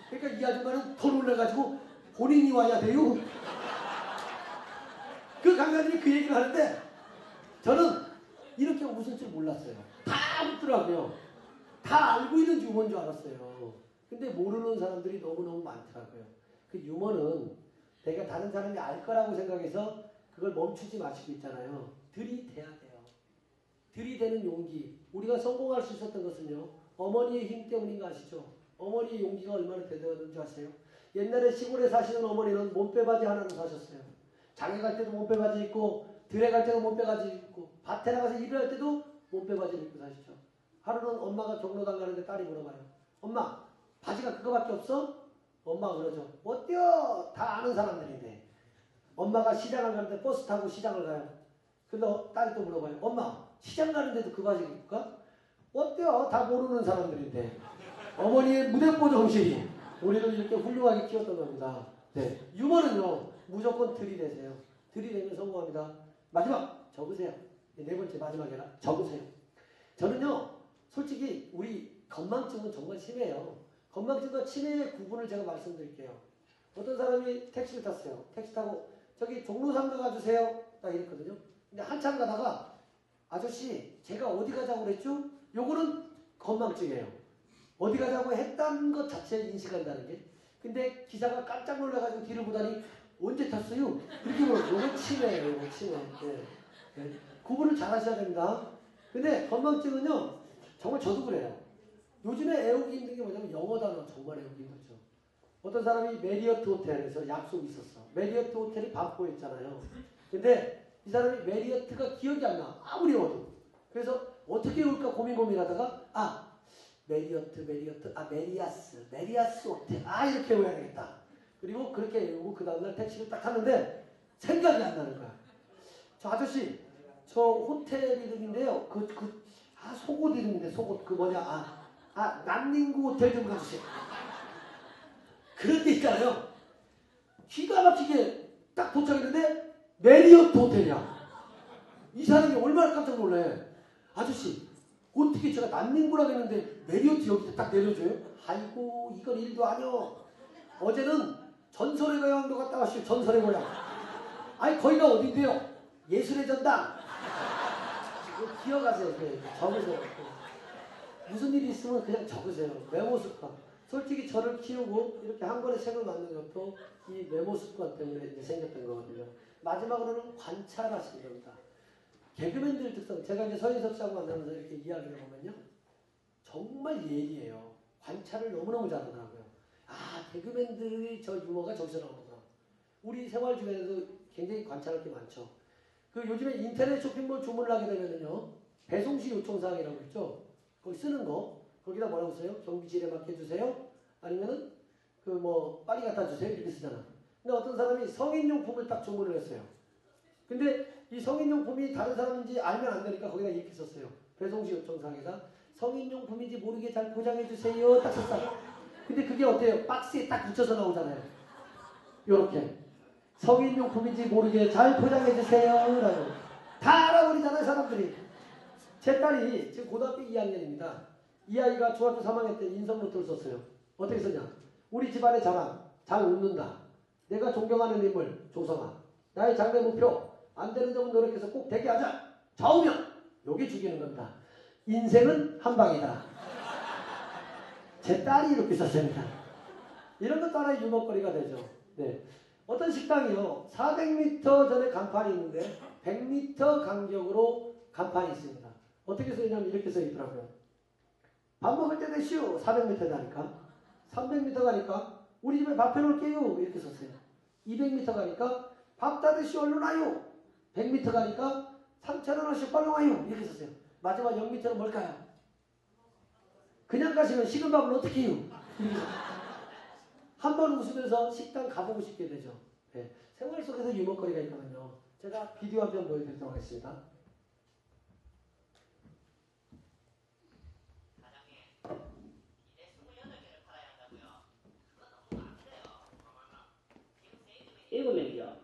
그러니까 이 아줌마는 더 놀라가지고 본인이 와야 돼요? 그 강사님이 그 얘기를 하는데 저는 이렇게 웃을 줄 몰랐어요. 다 웃더라고요. 다 알고 있는 유머인 줄 알았어요. 근데 모르는 사람들이 너무너무 많더라고요. 그 유머는 내가 다른 사람이 알 거라고 생각해서 그걸 멈추지 마시고 있잖아요. 들이대야 돼요. 들이대는 용기. 우리가 성공할 수 있었던 것은요. 어머니의 힘 때문인 거 아시죠? 어머니의 용기가 얼마나 대단한지 아세요? 옛날에 시골에 사시는 어머니는 몸빼바지 하나로 사셨어요. 장에 갈 때도 몸빼바지 입고 들에 갈 때도 몸빼바지 입고 밭에 나가서 일을 할 때도 몸빼바지를 입고 사시죠. 하루는 엄마가 종로당 가는데 딸이 물어봐요. 엄마 바지가 그거밖에 없어? 엄마가 그러죠. 어때요? 다 아는 사람들인데. 엄마가 시장을 가는데 버스 타고 시장을 가요. 근데 딸이 또 물어봐요. 엄마 시장 가는데도 그 바지 입을까? 어때요? 다 모르는 사람들인데. 어머니의 무대뽀 정신이 우리를 이렇게 훌륭하게 키웠던 겁니다. 네. 유머는요. 무조건 들이대세요. 들이대면 성공합니다. 마지막 적으세요. 네 번째 마지막이라 적으세요. 저는요. 솔직히 우리 건망증은 정말 심해요. 건망증과 치매의 구분을 제가 말씀드릴게요. 어떤 사람이 택시를 탔어요. 택시 타고 저기 종로상가 가주세요. 딱 이랬거든요. 근데 한참 가다가 아저씨 제가 어디 가자고 그랬죠? 요거는 건망증이에요. 어디 가자고 했다는 것 자체를 인식한다는 게. 근데 기사가 깜짝 놀라가지고 뒤를 보다니 언제 탔어요? 이렇게 물어요. 요건 치매예요. 요건 치매. 네. 네. 구분을 잘 하셔야 됩니다. 근데 건망증은요. 정말 저도 그래요. 요즘에 애우기 힘든 게 뭐냐면 영어 단어 정말 애우기 힘들죠. 어떤 사람이 메리어트 호텔에서 약속이 있었어. 메리어트 호텔이 반포였잖아요. 근데 이 사람이 메리어트가 기억이 안 나. 아무리 외워도. 그래서 어떻게 외울까 고민하다가 메리어트, 메리아스 호텔. 이렇게 외워야겠다. 그리고 그렇게 외우고 그 다음날 택시를 딱 타는데 생각이 안 나는 거야. 저 아저씨, 저 호텔 이름인데요. 속옷 이름인데, 속옷. 난닝구 호텔 좀 가주세요. 그런 데 있잖아요. 기가 막히게 딱 도착했는데 메리어트 호텔이야. 이 사람이 얼마나 깜짝 놀래. 아저씨 어떻게 제가 난닝구라고 했는데 메리어트 여기 딱 내려줘요? 아이고 이건 일도 아니요. 어제는 전설의 고향도 갔다 왔어요. 전설의 고향. 아니 거기가 어딘데요? 예술의 전당. 기억하세요. 적으세요. 무슨 일이 있으면 그냥 적으세요. 메모 습관. 솔직히 저를 키우고 이렇게 한 권의 책을 만든 것도 이 메모 습관 때문에 이제 생겼던 거거든요. 마지막으로는 관찰하시는 겁니다. 개그맨들 특성. 제가 이제 서인석 씨하고 만나면서 이렇게 이야기를 보면요. 정말 예리해요. 관찰을 너무너무 잘하더라고요. 개그맨들의 저 유머가 저기서 나오구나. 우리 생활 중에서도 굉장히 관찰할 게 많죠. 요즘에 인터넷 쇼핑몰 주문을 하게 되면은요. 배송시 요청사항이라고 있죠. 거기 쓰는 거. 거기다 뭐라고 써요? 경비실에 맡겨주세요? 아니면은 빨리 갖다 주세요? 이렇게 쓰잖아. 근데 어떤 사람이 성인용품을 딱 주문을 했어요. 근데 이 성인용품이 다른 사람인지 알면 안 되니까 거기다 이렇게 썼어요. 배송시 요청사항에다 성인용품인지 모르게 잘 포장해주세요. 딱 썼어요. 근데 그게 어때요? 박스에 딱 붙여서 나오잖아요. 요렇게. 성인용품인지 모르게 잘 포장해주세요. 라고. 다 알아버리잖아요, 사람들이. 제 딸이 지금 고등학교 2학년입니다. 이 아이가 중학교 3학년 때 인성노트를 썼어요. 어떻게 썼냐? 우리 집안의 자랑, 잘 웃는다. 내가 존경하는 인물, 조성아. 나의 장래 목표, 안 되는 점은 노력해서 꼭 되게 하자. 좌우명, 요게 죽이는 겁니다. 인생은 한 방이다. 제 딸이 이렇게 썼습니다. 이런 것도 하나의 유머거리가 되죠. 네. 어떤 식당이요. 400m 전에 간판이 있는데 100m 간격으로 간판이 있습니다. 어떻게 써있냐면 이렇게 써있더라고요. 밥 먹을 때 되시오. 400m 가니까. 300m 가니까 우리 집에 밥 해놓을게요. 이렇게 썼어요. 200m 가니까 밥 다 드시오. 얼른 와요. 100m 가니까 3,000원씩 빨리 와요. 이렇게 썼어요. 마지막 0m는 뭘까요? 그냥 가시면 식은 밥을 어떻게 해요? 한 번 웃으면서 식당 가보고 싶게 되죠. 예, 생활 속에서 유머거리가 있거든요. 제가 비디오 한 편 보여드리도록 하겠습니다. 일곱 명이죠.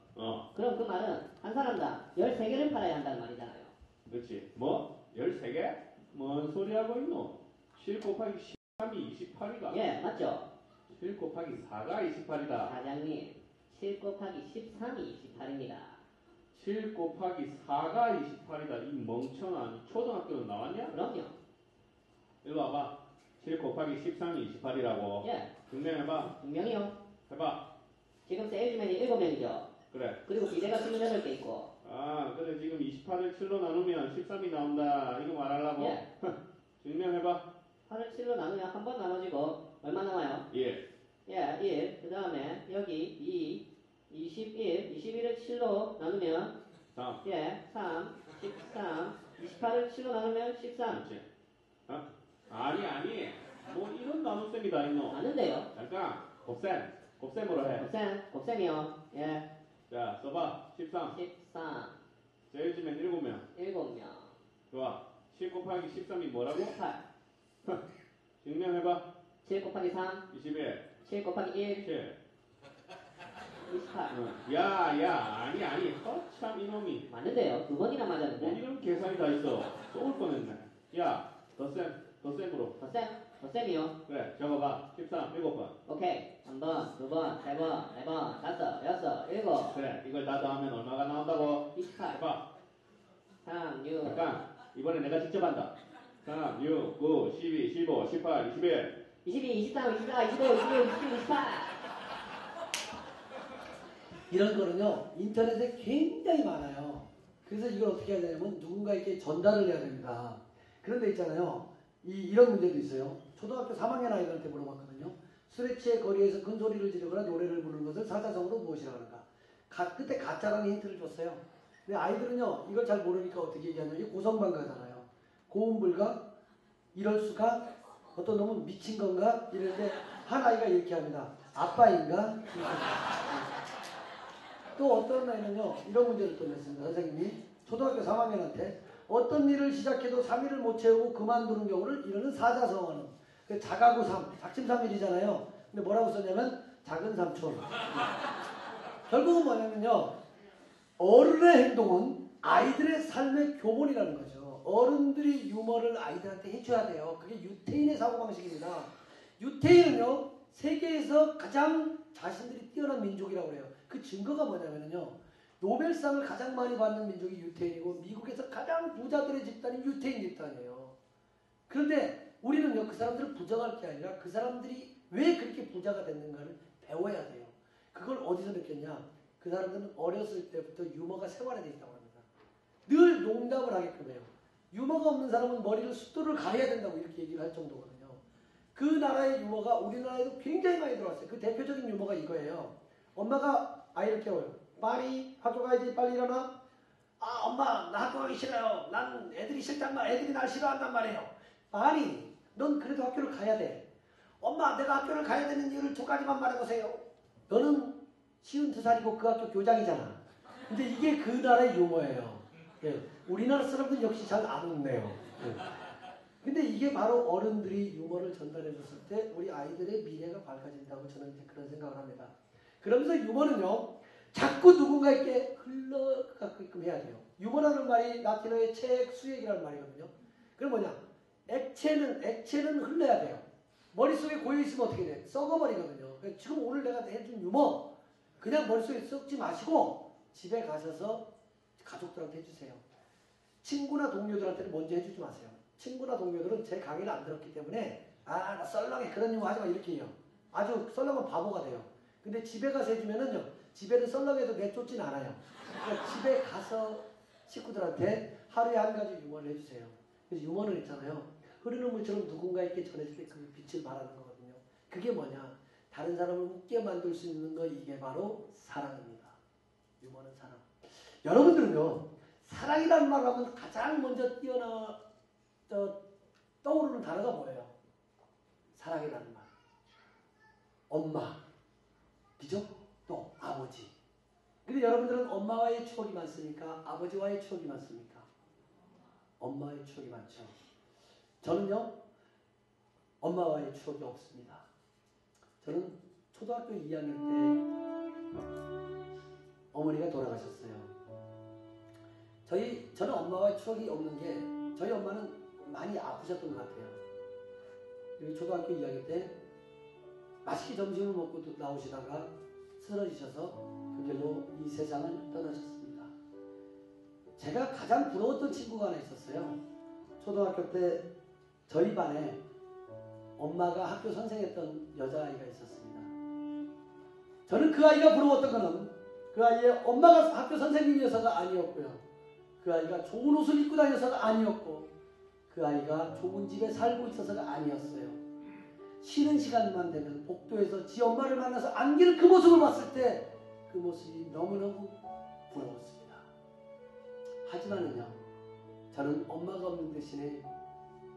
그럼 그 말은 한 사람당 13개를 팔아야 한다는 말이잖아요. 그렇지. 뭐? 13개? 뭔 소리 하고 있노? 7 곱하기 13이 28이다. 예, 맞죠? 7 곱하기 4가 28이다. 사장님, 7 곱하기 13이 28입니다. 7 곱하기 4가 28이다. 이 멍청한 초등학교는 나왔냐? 그럼요. 일로 와봐. 7 곱하기 13이 28이라고. 예, 증명해봐. 분명히요. 해봐. 지금 세일즈맨이 7명이죠. 그래. 그리고 비대가 28개 있고. 아, 그래. 지금 28을 7로 나누면 13이 나온다. 이거 말하려고? 예, 증명해봐. 8을 7로 나누면 한 번 나눠지고 얼마 남아요? 1. 예, 1. 그 다음에 여기 2, 21. 21을 7로 나누면 3. 예, 3, 13. 28을 7로 나누면 13. 그렇지. 어? 아니. 뭐 이런 나눗셈이 다 있노? 아는데요. 잠깐. 곱셈. 곱셈으로 해. 곱셈이요. 예, 자, 써봐. 13. 14. 세일즈맨 7명. 7명. 좋아. 7 곱하기 13이 뭐라고? 18. 증명해봐. 7 곱하기 3. 21. 7 곱하기 1. 7. 28. 야. 아니. 참 이놈이. 맞는데요. 두 번이나 뭐 맞았는데. 이런 계산이 다 있어. 쏠 뻔했네. 야, 덧셈으로. 덧셈이요. 그래, 적어봐. 13, 7번. 오케이. 3번, 2번, 3번, 4번, 5, 6, 7. 그래, 이걸 다 더하면 얼마가 나온다고? 28. 해봐. 3, 6. 잠깐. 이번에 내가 직접 한다. 3, 6, 9, 12, 15, 18, 21. 22, 23, 24, 25, 26, 27, 28. 이런 거는요 인터넷에 굉장히 많아요. 그래서 이걸 어떻게 해야 되냐면 누군가에게 전달을 해야 됩니다. 그런데 있잖아요. 이런 문제도 있어요. 초등학교 3학년 아이들한테 물어봤거든요. 술에 취해 거리에서 큰 소리를 지르거나 노래를 부르는 것을 사자성어로 무엇이라고 하는가. 그때 가짜라는 힌트를 줬어요. 근데 아이들은요 이걸 잘 모르니까 어떻게 얘기하냐면 이게 고성방가잖아요. 고음불가, 이럴 수가, 어떤 놈은 미친 건가 이러는데 한 아이가 이렇게 합니다. 아빠인가? 또 어떤 아이는요 이런 문제를 또 냈습니다. 선생님이 초등학교 3학년한테 어떤 일을 시작해도 3일을 못 채우고 그만두는 경우를 이르는 사자성어는 그 자가구삼, 작심삼일이잖아요. 근데 뭐라고 썼냐면 작은 삼촌. 결국은 뭐냐면요 어른의 행동은 아이들의 삶의 교본이라는 거죠. 어른들이 유머를 아이들한테 해줘야 돼요. 그게 유태인의 사고방식입니다. 유태인은요 세계에서 가장 자신들이 뛰어난 민족이라고 해요. 그 증거가 뭐냐면요 노벨상을 가장 많이 받는 민족이 유태인이고 미국에서 가장 부자들의 집단이 유태인 집단이에요. 그런데 우리는요 그 사람들을 부정할 게 아니라 그 사람들이 왜 그렇게 부자가 됐는가를 배워야 돼요. 그걸 어디서 느꼈냐? 그 사람들은 어렸을 때부터 유머가 생활에 돼 있다고 합니다. 늘 농담을 하게끔 해요. 유머가 없는 사람은 머리를 숫돌을 가려야 된다고 이렇게 얘기를 할 정도거든요. 그 나라의 유머가 우리나라에도 굉장히 많이 들어왔어요. 그 대표적인 유머가 이거예요. 엄마가 아이를 깨워요. 빨리 학교 가야지. 빨리 일어나. 아 엄마 나 학교 가기 싫어요. 난 애들이 싫단 말. 애들이 날 싫어한단 말이에요. 빨리 넌 그래도 학교를 가야 돼. 엄마 내가 학교를 가야 되는 이유를 두 가지만 말해보세요. 너는 52살이고 그 학교 교장이잖아. 근데 이게 그 나라의 유머예요. 예. 우리나라 사람들은 역시 잘 안 웃네요. 예. 근데 이게 바로 어른들이 유머를 전달해줬을 때 우리 아이들의 미래가 밝아진다고 저는 이제 그런 생각을 합니다. 그러면서 유머는요 자꾸 누군가에게 흘러가게끔 해야 돼요. 유머라는 말이 라틴어의 책, 수액이라는 말이거든요. 그럼 뭐냐? 액체는 흘러야 돼요. 머릿속에 고여있으면 어떻게 돼? 썩어버리거든요. 지금 오늘 내가 해준 유머 그냥 머릿속에 썩지 마시고 집에 가셔서 가족들한테 해주세요. 친구나 동료들한테는 먼저 해주지 마세요. 친구나 동료들은 제 강의를 안 들었기 때문에 나 썰렁해 그런 유머 하지마 이렇게 해요. 아주 썰렁한 바보가 돼요. 근데 집에 가서 해주면은요 집에는 썰렁해도 내쫓진 않아요. 그러니까 집에 가서 식구들한테 하루에 한 가지 유머를 해주세요. 그래서 유머는 있잖아요. 흐르는 물처럼 누군가에게 전해질 때 그 빛을 발하는 거거든요. 그게 뭐냐? 다른 사람을 웃게 만들 수 있는 거 이게 바로 사랑입니다. 유머는 사랑. 여러분들은요 사랑이라는 말을 하면 가장 먼저 떠오르는 단어가 뭐예요? 사랑이라는 말. 엄마, 그죠? 또 아버지, 근데 여러분들은 엄마와의 추억이 많습니까? 아버지와의 추억이 많습니까? 엄마와의 추억이 많죠. 저는요, 엄마와의 추억이 없습니다. 저는 초등학교 2학년 때 어머니가 돌아가셨어요. 저는 엄마와의 추억이 없는 게 저희 엄마는 많이 아프셨던 것 같아요. 그리고 초등학교 2학년 때 맛있게 점심을 먹고 나오시다가 쓰러지셔서 그 길로 이 세상을 떠나셨습니다. 제가 가장 부러웠던 친구가 하나 있었어요. 초등학교 때 저희 반에 엄마가 학교 선생했던 여자아이가 있었습니다. 저는 그 아이가 부러웠던 것은 그 아이의 엄마가 학교 선생님이어서가 아니었고요. 그 아이가 좋은 옷을 입고 다녀서가 아니었고 그 아이가 좋은 집에 살고 있어서가 아니었어요. 쉬는 시간만 되면 복도에서 지 엄마를 만나서 안기는 그 모습을 봤을 때 그 모습이 너무너무 부러웠습니다. 하지만은요, 저는 엄마가 없는 대신에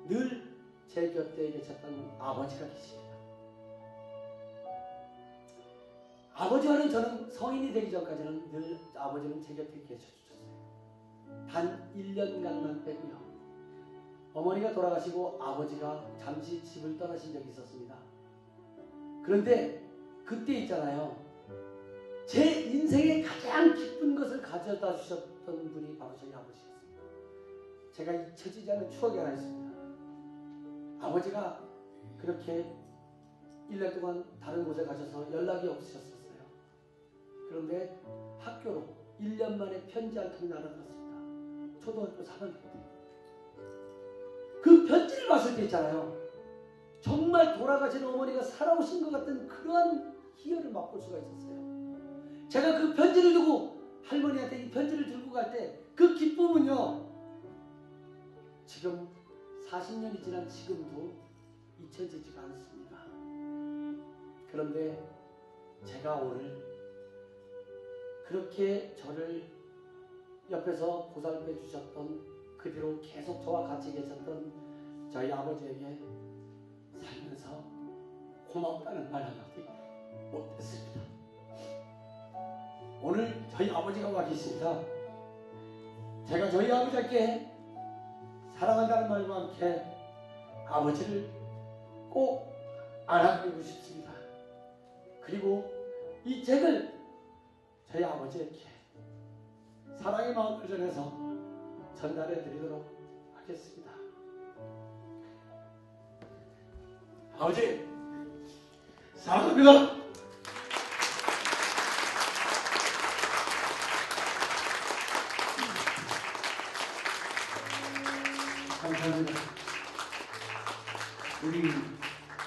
늘 제 곁에 계셨던 아버지가 계십니다. 아버지와는 저는 성인이 되기 전까지는 늘 아버지는 제 곁에 계셔주셨어요. 단 1년간만 빼고요. 어머니가 돌아가시고 아버지가 잠시 집을 떠나신 적이 있었습니다. 그런데 그때 있잖아요. 제 인생의 가장 기쁜 것을 가져다 주셨던 분이 바로 저희 아버지였습니다. 제가 잊혀지지 않는 추억이 하나 있습니다. 아버지가 그렇게 1년 동안 다른 곳에 가셔서 연락이 없으셨었어요. 그런데 학교로 1년 만에 편지 한 통이 날아들었습니다. 초등학교 3학년 때. 그 편지를 봤을 때 있잖아요. 정말 돌아가신 어머니가 살아오신 것 같은 그러한 희열을 맛볼 수가 있었어요. 제가 그 편지를 두고 할머니한테 이 편지를 들고 갈 때 그 기쁨은요. 지금 40년이 지난 지금도 잊혀지지가 않습니다. 그런데 제가 오늘 그렇게 저를 옆에서 보살펴 주셨던 그 뒤로 계속 저와 같이 계셨던 저희 아버지에게 살면서 고맙다는 말 한마디 못했습니다. 오늘 저희 아버지가 와 계십니다. 제가 저희 아버지께 사랑한다는 말과 함께 아버지를 꼭 알아드리고 싶습니다. 그리고 이 책을 저희 아버지에게 사랑의 마음을 전해서 전달해 드리도록 하겠습니다. 아버지, 사랑합니다. 감사합니다. 우리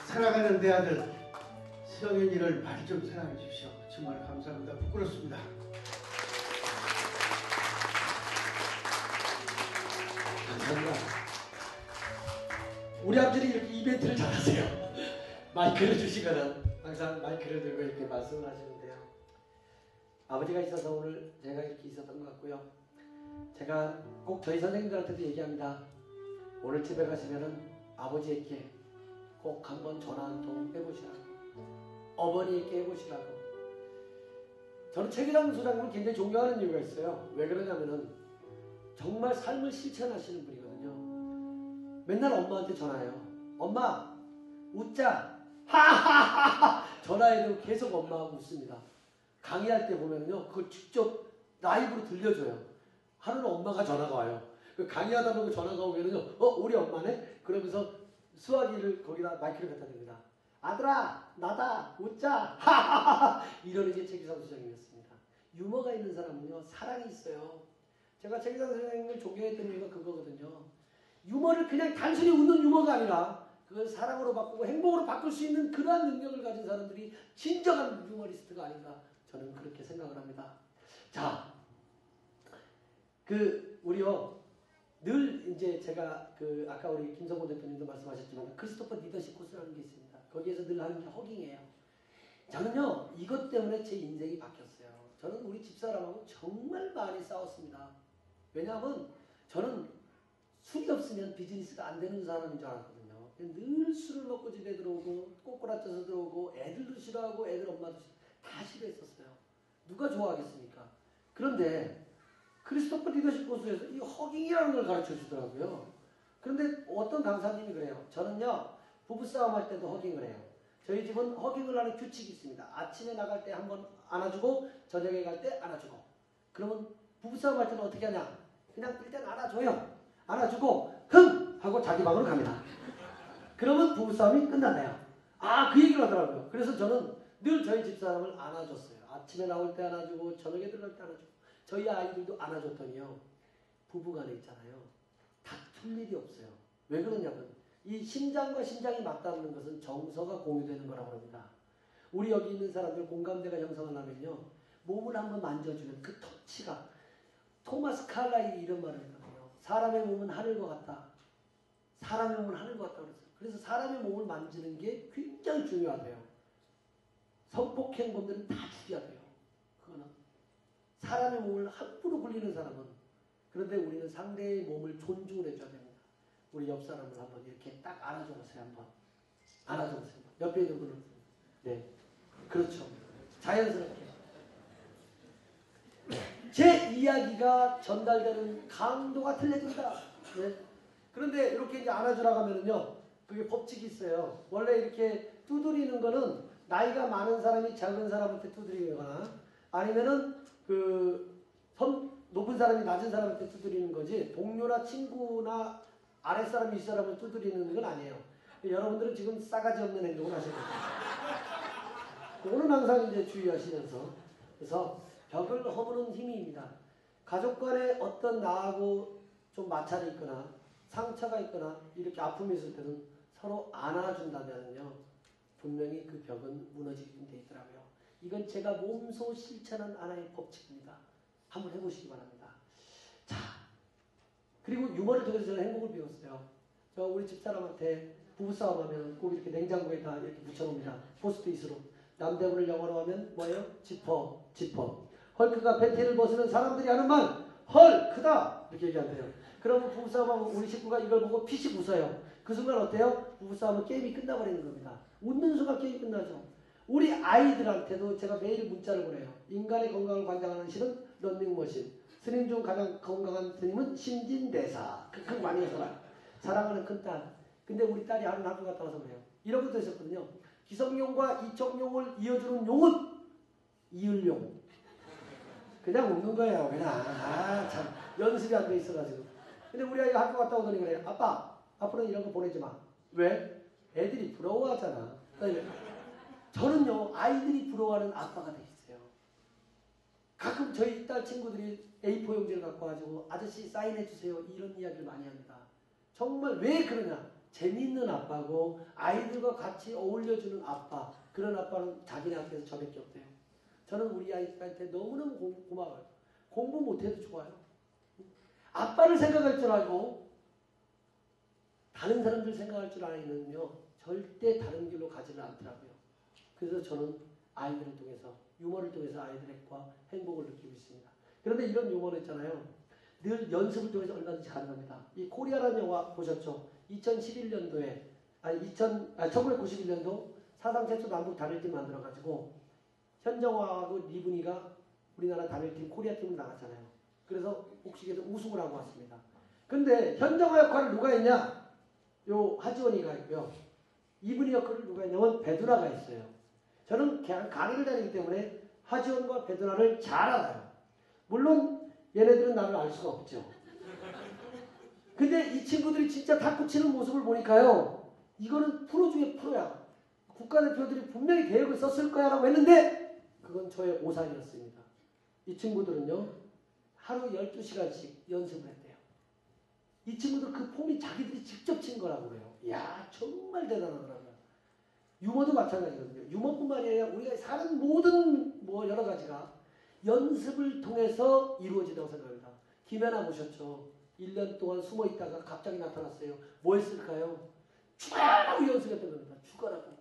사랑하는 내 아들 성현이를 많이 좀 사랑해 주십시오. 정말 감사합니다. 부끄럽습니다. 감사합니다. 우리 아버지는 이렇게 이벤트를 잘하세요. 마이크를 주시거든 항상 마이크를 들고 이렇게 말씀을 하시는데요. 아버지가 있어서 오늘 제가 이렇게 있었던 것 같고요. 제가 꼭 저희 선생님들한테도 얘기합니다. 오늘 집에 가시면은 아버지에게 꼭 한번 전화 한 통 해보시라고, 어머니에게 해보시라고. 저는 최기상 소장님을 굉장히 존경하는 이유가 있어요. 왜 그러냐면은 정말 삶을 실천하시는 분이거든요. 맨날 엄마한테 전화해요. 엄마 웃자, 하하하하. 전화해도 계속 엄마하고 웃습니다. 강의할 때 보면은요, 그걸 직접 라이브로 들려줘요. 하루는 엄마가 전화가 와요. 강의하다 보면 전화가 오면은요, 우리 엄마네? 그러면서 수화기를 거기다 마이크를 갖다 댑니다. 아들아, 나다, 웃자, 하하하하. 이러는 게 최기상 소장님이었습니다. 유머가 있는 사람은요, 사랑이 있어요. 제가 최기상 선생님을 존경했던 이유가 그거거든요. 유머를 그냥 단순히 웃는 유머가 아니라 그걸 사랑으로 바꾸고 행복으로 바꿀 수 있는 그러한 능력을 가진 사람들이 진정한 유머리스트가 아닌가, 저는 그렇게 생각을 합니다. 자, 우리요, 늘 이제 제가 아까 우리 김성곤 대표님도 말씀하셨지만 크리스토퍼 리더십 코스라는 게 있습니다. 거기에서 늘 하는 게 허깅이에요. 저는요, 이것 때문에 제 인생이 바뀌었어요. 저는 우리 집사람하고 정말 많이 싸웠습니다. 왜냐하면 저는 술이 없으면 비즈니스가 안 되는 사람인 줄 알았거든요. 늘 술을 먹고 집에 들어오고 꼬꾸라져서 들어오고 애들도 싫어하고 애들 엄마도 다 싫어했었어요. 누가 좋아하겠습니까? 그런데 크리스토퍼 리더십 코스에서 이 허깅이라는 걸 가르쳐 주더라고요. 그런데 어떤 강사님이 그래요. 저는요, 부부싸움 할 때도 허깅을 해요. 저희 집은 허깅을 하는 규칙이 있습니다. 아침에 나갈 때 한 번 안아주고, 저녁에 갈 때 안아주고. 그러면 부부싸움 할 때는 어떻게 하냐? 그냥 일단 안아줘요. 안아주고, 흥! 하고 자기 방으로 갑니다. 그러면 부부싸움이 끝났네요. 아, 그 얘기를 하더라고요. 그래서 저는 늘 저희 집사람을 안아줬어요. 아침에 나올 때 안아주고, 저녁에 들어갈 때 안아주고. 저희 아이들도 안아줬더니요. 부부간에 있잖아요. 다툴 일이 없어요. 왜 그러냐면 이 심장과 심장이 맞닿는 것은 정서가 공유되는 거라고 합니다. 우리 여기 있는 사람들 공감대가 형성하려면요. 몸을 한번 만져주면 그 터치가 토마스 칼라일이 이런 말을 했거든요. 사람의 몸은 하늘과 같다. 사람의 몸은 하늘과 같다 그랬어요. 그래서 사람의 몸을 만지는 게 굉장히 중요하대요. 성폭행범들은 다 죽여야 돼요. 그거는 사람의 몸을 함부로 굴리는 사람은 그런데 우리는 상대의 몸을 존중을 해줘야 됩니다. 우리 옆 사람을 한번 이렇게 딱 안아줘 보세요. 한번 안아줘 보세요. 옆에 있는 분을 네, 그렇죠. 자연스럽게 제 이야기가 전달되는 강도가 틀려진다. 네. 그런데 이렇게 이제 안아주라고 하면은요, 그게 법칙이 있어요. 원래 이렇게 두드리는 거는 나이가 많은 사람이 작은 사람한테 두드리거나 아니면은 높은 사람이 낮은 사람한테 두드리는 거지 동료나 친구나 아랫사람 윗사람을 두드리는 건 아니에요. 여러분들은 지금 싸가지 없는 행동을 하셔야 됩니다. 그거는 항상 이제 주의하시면서 그래서 벽을 허무는 힘입니다. 가족 간에 어떤 나하고 좀 마찰이 있거나 상처가 있거나 이렇게 아픔이 있을 때는 서로 안아준다면요 분명히 그 벽은 무너지게 돼 있더라고요. 이건 제가 몸소 실천한 하나의 법칙입니다. 한번 해보시기 바랍니다. 자, 그리고 유머를 통해서 저는 행복을 배웠어요. 저 우리 집사람한테 부부싸움 하면 꼭 이렇게 냉장고에다 이렇게 붙여놓습니다. 포스트잇으로. 남대문을 영어로 하면 뭐예요? 지퍼. 헐크가 팬티를 벗으면 사람들이 하는 말, 헐, 크다! 이렇게 얘기한대요. 그러면 부부싸움하면 우리 식구가 이걸 보고 피식 웃어요. 그 순간 어때요? 부부싸움은 게임이 끝나버리는 겁니다. 웃는 순간 게임이 끝나죠. 우리 아이들한테도 제가 매일 문자를 보내요. 인간의 건강을 관장하는 신은 런닝머신. 스님 중 가장 건강한 스님은 신진대사. 그거 많이 해서 사랑하는 큰딸. 근데 우리 딸이 하는 학교 갔다 와서 그래요. 이런 것도 있었거든요. 기성용과 이청용을 이어주는 용은 이을용. 그냥 웃는 거예요. 그냥. 참 연습이 안 돼 있어가지고. 근데 우리 아이가 학교 갔다 오더니 그래요. 아빠, 앞으로는 이런 거 보내지 마. 왜? 애들이 부러워하잖아. 저는요, 아이들이 부러워하는 아빠가 돼 있어요. 가끔 저희 딸 친구들이 A4 용지를 갖고 와가지고 아저씨 사인해 주세요. 이런 이야기를 많이 합니다. 정말 왜 그러냐? 재미있는 아빠고 아이들과 같이 어울려주는 아빠. 그런 아빠는 자기네 학교에서 저밖에 없대요. 저는 우리 아이들한테 너무너무 고마워요. 공부 못해도 좋아요. 아빠를 생각할 줄 알고 다른 사람들 생각할 줄 아는요 절대 다른 길로 가지는 않더라고요. 그래서 저는 아이들을 통해서 유머를 통해서 아이들과 행복을 느끼고 있습니다. 그런데 이런 유머는 있잖아요. 늘 연습을 통해서 얼마든지 가능합니다. 이 코리아라는 영화 보셨죠? 2011년도에 1991년도 사상 최초 남북 단일팀 만들어가지고 현정화하고 리브니가 우리나라 단일팀 코리아팀으로 나갔잖아요. 그래서 복식에서 우승을 하고 왔습니다. 근데 현정화 역할을 누가 했냐? 요 하지원이가 있고요. 이분이 역할을 누가 했냐면 배두나가 했어요. 저는 강의를 다니기 때문에 하지원과 배두나를 잘 알아요. 물론 얘네들은 나를 알 수가 없죠. 근데 이 친구들이 진짜 탁구 치는 모습을 보니까요. 이거는 프로 중에 프로야. 국가대표들이 분명히 계획을 썼을 거야 라고 했는데 그건 저의 오산이었습니다. 이 친구들은요. 하루 12시간씩 연습을 했대요. 이 친구들 그 폼이 자기들이 직접 친 거라고 그래요. 이야 정말 대단하더라고요. 유머도 마찬가지거든요. 유머뿐만 아니라 우리가 사는 모든 여러 가지가 연습을 통해서 이루어진다고 생각합니다. 김연아 보셨죠? 1년 동안 숨어 있다가 갑자기 나타났어요. 뭐 했을까요? 죽어라고 연습했던 겁니다. 죽어라고.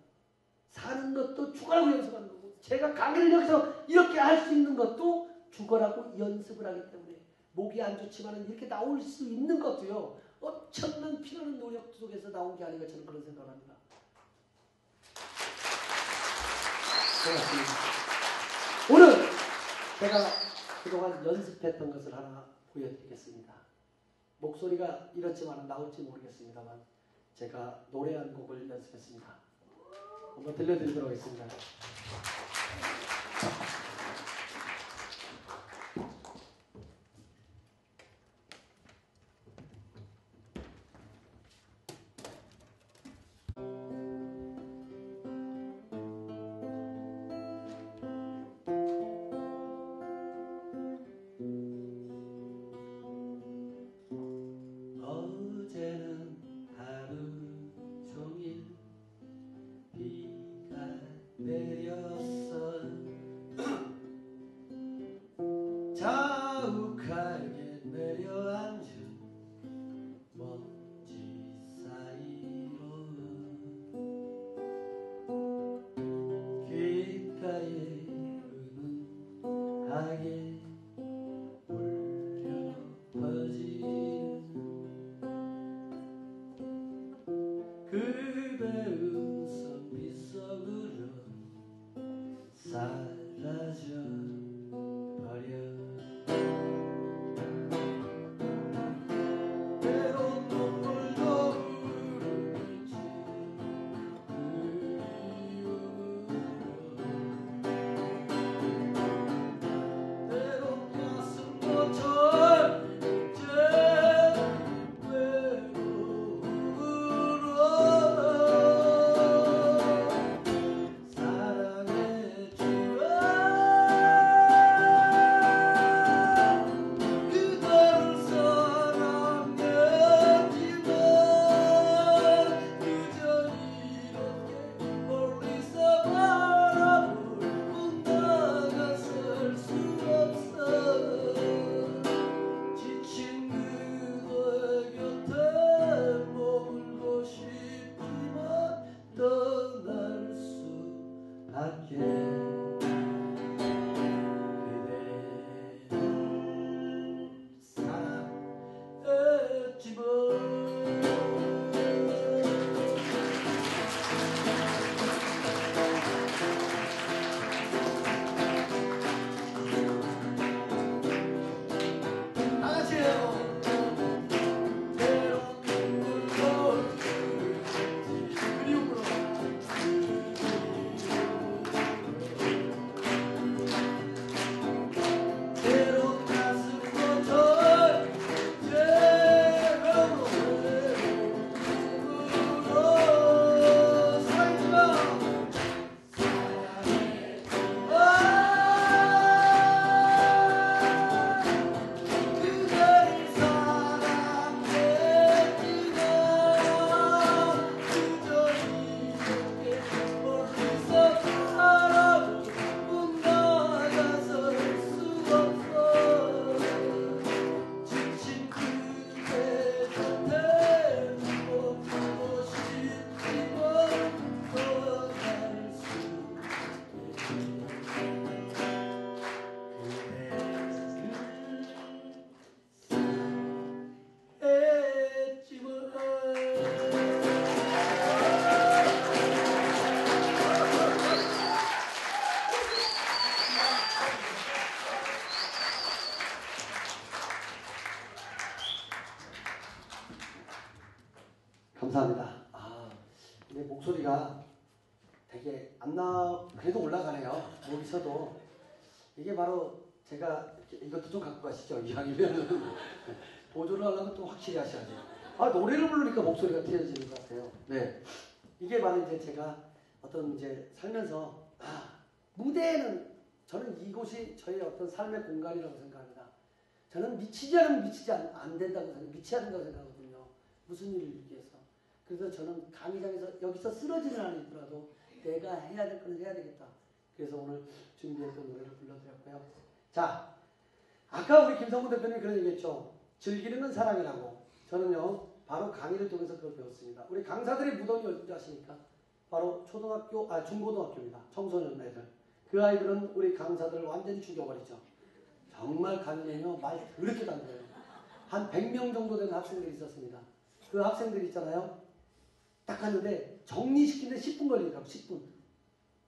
사는 것도 죽어라고 연습하는 거고 제가 강의를 여기서 이렇게 할 수 있는 것도 죽어라고 연습을 하기 때문에 목이 안 좋지만 이렇게 나올 수 있는 것도요. 엄청난 피나는 노력 속에서 나온 게 아닌가 저는 그런 생각을 합니다. 고맙습니다. 오늘 제가 그동안 연습했던 것을 하나 보여드리겠습니다. 목소리가 이렇지만 나올지 모르겠습니다만 제가 노래 한 곡을 연습했습니다. 한번 들려드리도록 하겠습니다. 어제는 하루 종일 비가 내렸어. 자욱하게 내려앉은 먼지 사이로 귓가에 은은하게 울려 퍼지는 그대 음성 빗속으로 사라져 버려. 때론 눈물도 흐르지 그리움으로. 때론 가슴도 저리지 외로움으로. 사랑의 주여 그대를 사랑했지만 그저 이렇게 멀리서 바라볼 나가설 수 없어. 지친 그대의 곁에 머물고 싶지만 떠날 수밖에. 그대를 사랑했지만. 다 같이요. 때론 눈물도 흐르지 그리움으로. 때론 가슴도 저리지 외로움으로. 사랑이지만 그대를 사랑했지만 그저 이렇게 멀리서 바라보고 나가설 수 없어. 지친 그대 곁에 머물고 싶지만 떠날 수 감사합니다. 내 목소리가 되게 안 그래도 올라가네요. 여기서도 이게 바로 제가 이것도 좀 갖고 가시죠. 이왕이면 보조를 하려면 또 확실히 하셔야죠. 노래를 부르니까 목소리가 틀려지는 것 같아요. 네, 이게 바로 이제 제가 어떤 이제 살면서 무대에는 저는 이곳이 저의 어떤 삶의 공간이라고 생각합니다. 저는 미치지 않으면 미치지 안 된다고 미치야 된다고 생각하거든요. 무슨 일을 위해서. 그래서 저는 강의장에서 여기서 쓰러지는 않더라도 내가 해야 될 건 해야 되겠다. 그래서 오늘 준비했던 노래를 불러드렸고요. 자, 아까 우리 김성구 대표님이 그런 얘기했죠. 즐기는 건 사랑이라고. 저는요, 바로 강의를 통해서 그걸 배웠습니다. 우리 강사들의 무덤이 어딘지 아십니까? 바로 중고등학교입니다. 청소년 애들. 그 아이들은 우리 강사들을 완전히 죽여버리죠. 정말 강의는요, 말 그렇게 안 돼요. 한 100명 정도 되는 학생들이 있었습니다. 그 학생들이 있잖아요. 딱 갔는데 정리시키는데 10분 걸리더라고요. 10분.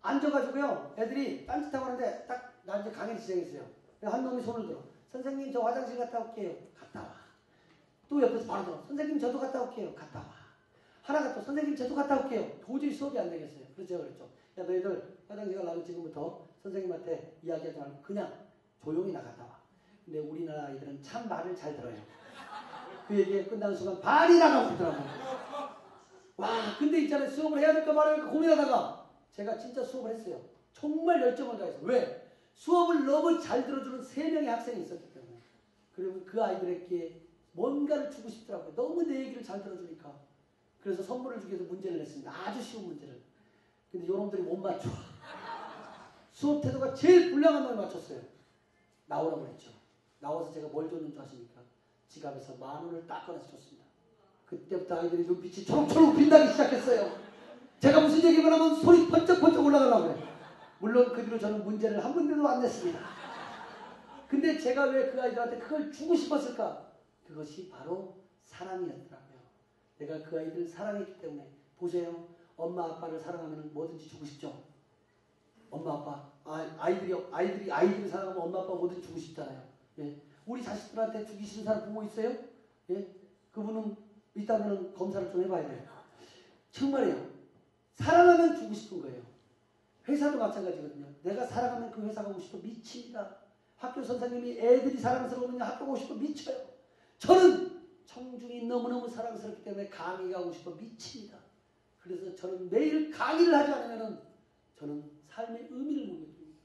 앉아가지고요. 애들이 딴짓하고 하는데 딱 나 이제 강의 시작했어요. 한 놈이 손을 들어. 선생님 저 화장실 갔다 올게요. 갔다 와. 또 옆에서 바로 들어. 선생님 저도 갔다 올게요. 갔다 와. 하나가 또 선생님 저도 갔다 올게요. 도저히 수업이 안 되겠어요. 그래서 제가 그랬죠. 야 너희들 화장실 가려면 지금부터 선생님한테 이야기하지 말고 그냥 조용히 나갔다 와. 근데 우리나라 아이들은 참 말을 잘 들어요. 그 얘기가 끝나는 순간 발이 나가고 있더라고요. 와 근데 있잖아요. 수업을 해야 될까 말아야 될까 고민하다가 제가 진짜 수업을 했어요. 정말 열정을 다해서. 왜? 수업을 너무 잘 들어주는 3명의 학생이 있었기 때문에. 그리고 그 아이들에게 뭔가를 주고 싶더라고요. 너무 내 얘기를 잘 들어주니까. 그래서 선물을 주기 위해서 문제를 냈습니다. 아주 쉬운 문제를. 근데 요놈들이 못 맞춰. 수업 태도가 제일 불량한 놈을 맞췄어요. 나오라고 그랬죠. 나와서 제가 뭘 줬는 줄 아십니까? 지갑에서 10,000원을 딱 꺼내서 줬습니다. 그때부터 아이들이 눈빛이 초록초록 빛나기 시작했어요. 제가 무슨 얘기를 하면 손이 번쩍번쩍 올라가려고 그래요. 물론 그 뒤로 저는 문제를 한 군데도 안 냈습니다. 근데 제가 왜 그 아이들한테 그걸 주고 싶었을까? 그것이 바로 사랑이었더라고요. 내가 그 아이들을 사랑했기 때문에. 보세요. 엄마 아빠를 사랑하면 뭐든지 주고 싶죠. 엄마 아빠 아이들이 사랑하면 엄마 아빠 뭐든지 주고 싶잖아요. 예. 우리 자식들한테 주기 싫은 사람 부모 있어요? 예. 그분은 있다면 검사를 좀 해봐야 돼요. 정말이에요. 사랑하면 주고 싶은 거예요. 회사도 마찬가지거든요. 내가 사랑하면 그 회사 가고 싶어 미칩니다. 학교 선생님이 애들이 사랑스러우면 학교 가고 싶어 미쳐요. 저는 청중이 너무너무 사랑스럽기 때문에 강의 가고 싶어 미칩니다. 그래서 저는 매일 강의를 하지 않으면 저는 삶의 의미를 못 느낍니다.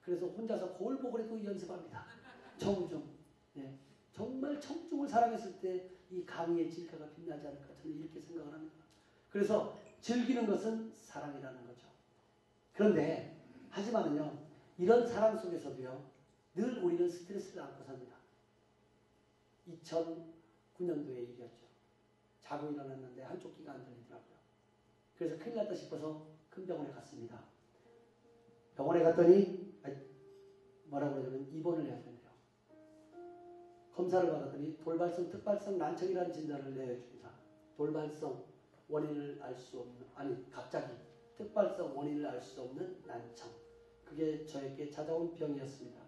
그래서 혼자서 거울보고 해도 연습합니다. 청중. 네. 정말 청중을 사랑했을 때 이 강의의 질가가 빛나지 않을까 저는 이렇게 생각을 합니다. 그래서 즐기는 것은 사랑이라는 거죠. 그런데 하지만은요 이런 사랑 속에서도요 늘 우리는 스트레스를 안고 삽니다. 2009년도의 일이었죠. 자고 일어났는데 한쪽 귀가 안 들리더라고요. 그래서 큰일 났다 싶어서 큰 병원에 갔습니다. 병원에 갔더니 뭐라고 그러냐면 입원을 해야 된대요. 검사를 받았더니 돌발성 특발성 난청이라는 진단을 내줍니다. 돌발성 원인을 알 수 없는 갑자기 특발성 원인을 알 수 없는 난청. 그게 저에게 찾아온 병이었습니다.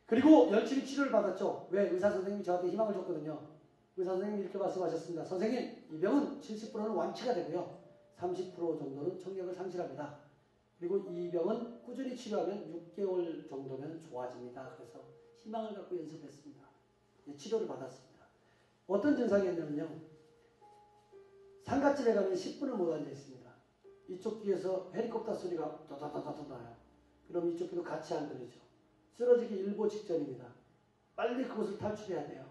그리고 열심히 치료를 받았죠. 왜? 의사 선생님이 저한테 희망을 줬거든요. 의사 선생님이 이렇게 말씀하셨습니다. 선생님, 이 병은 70%는 완치가 되고요. 30% 정도는 청력을 상실합니다. 그리고 이 병은 꾸준히 치료하면 6개월 정도면 좋아집니다. 그래서 희망을 갖고 연습했습니다. 치료를 받았습니다. 어떤 증상이었냐면요. 상갓집에 가면 10분을 못 앉아 있습니다. 이쪽 귀에서 헬리콥터 소리가 도도도도도 나요. 그럼 이쪽 귀도 같이 안 들리죠. 쓰러지기 일보 직전입니다. 빨리 그곳을 탈출해야 돼요.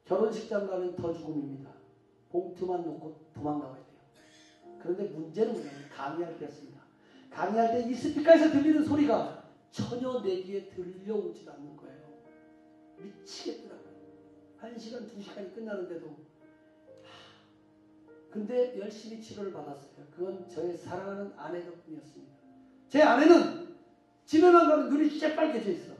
결혼식장 가면 더 죽음입니다. 봉투만 놓고 도망가야 돼요. 그런데 문제는 뭐냐면 강의할 때였습니다. 강의할 때 이 스피커에서 들리는 소리가 전혀 내 귀에 들려오지 않는 거예요. 미치겠더라고요. 1시간, 2시간이 끝나는데도 근데 열심히 치료를 받았어요. 그건 저의 사랑하는 아내 덕분이었습니다. 제 아내는 집에만 가면 눈이 새빨개져 있어.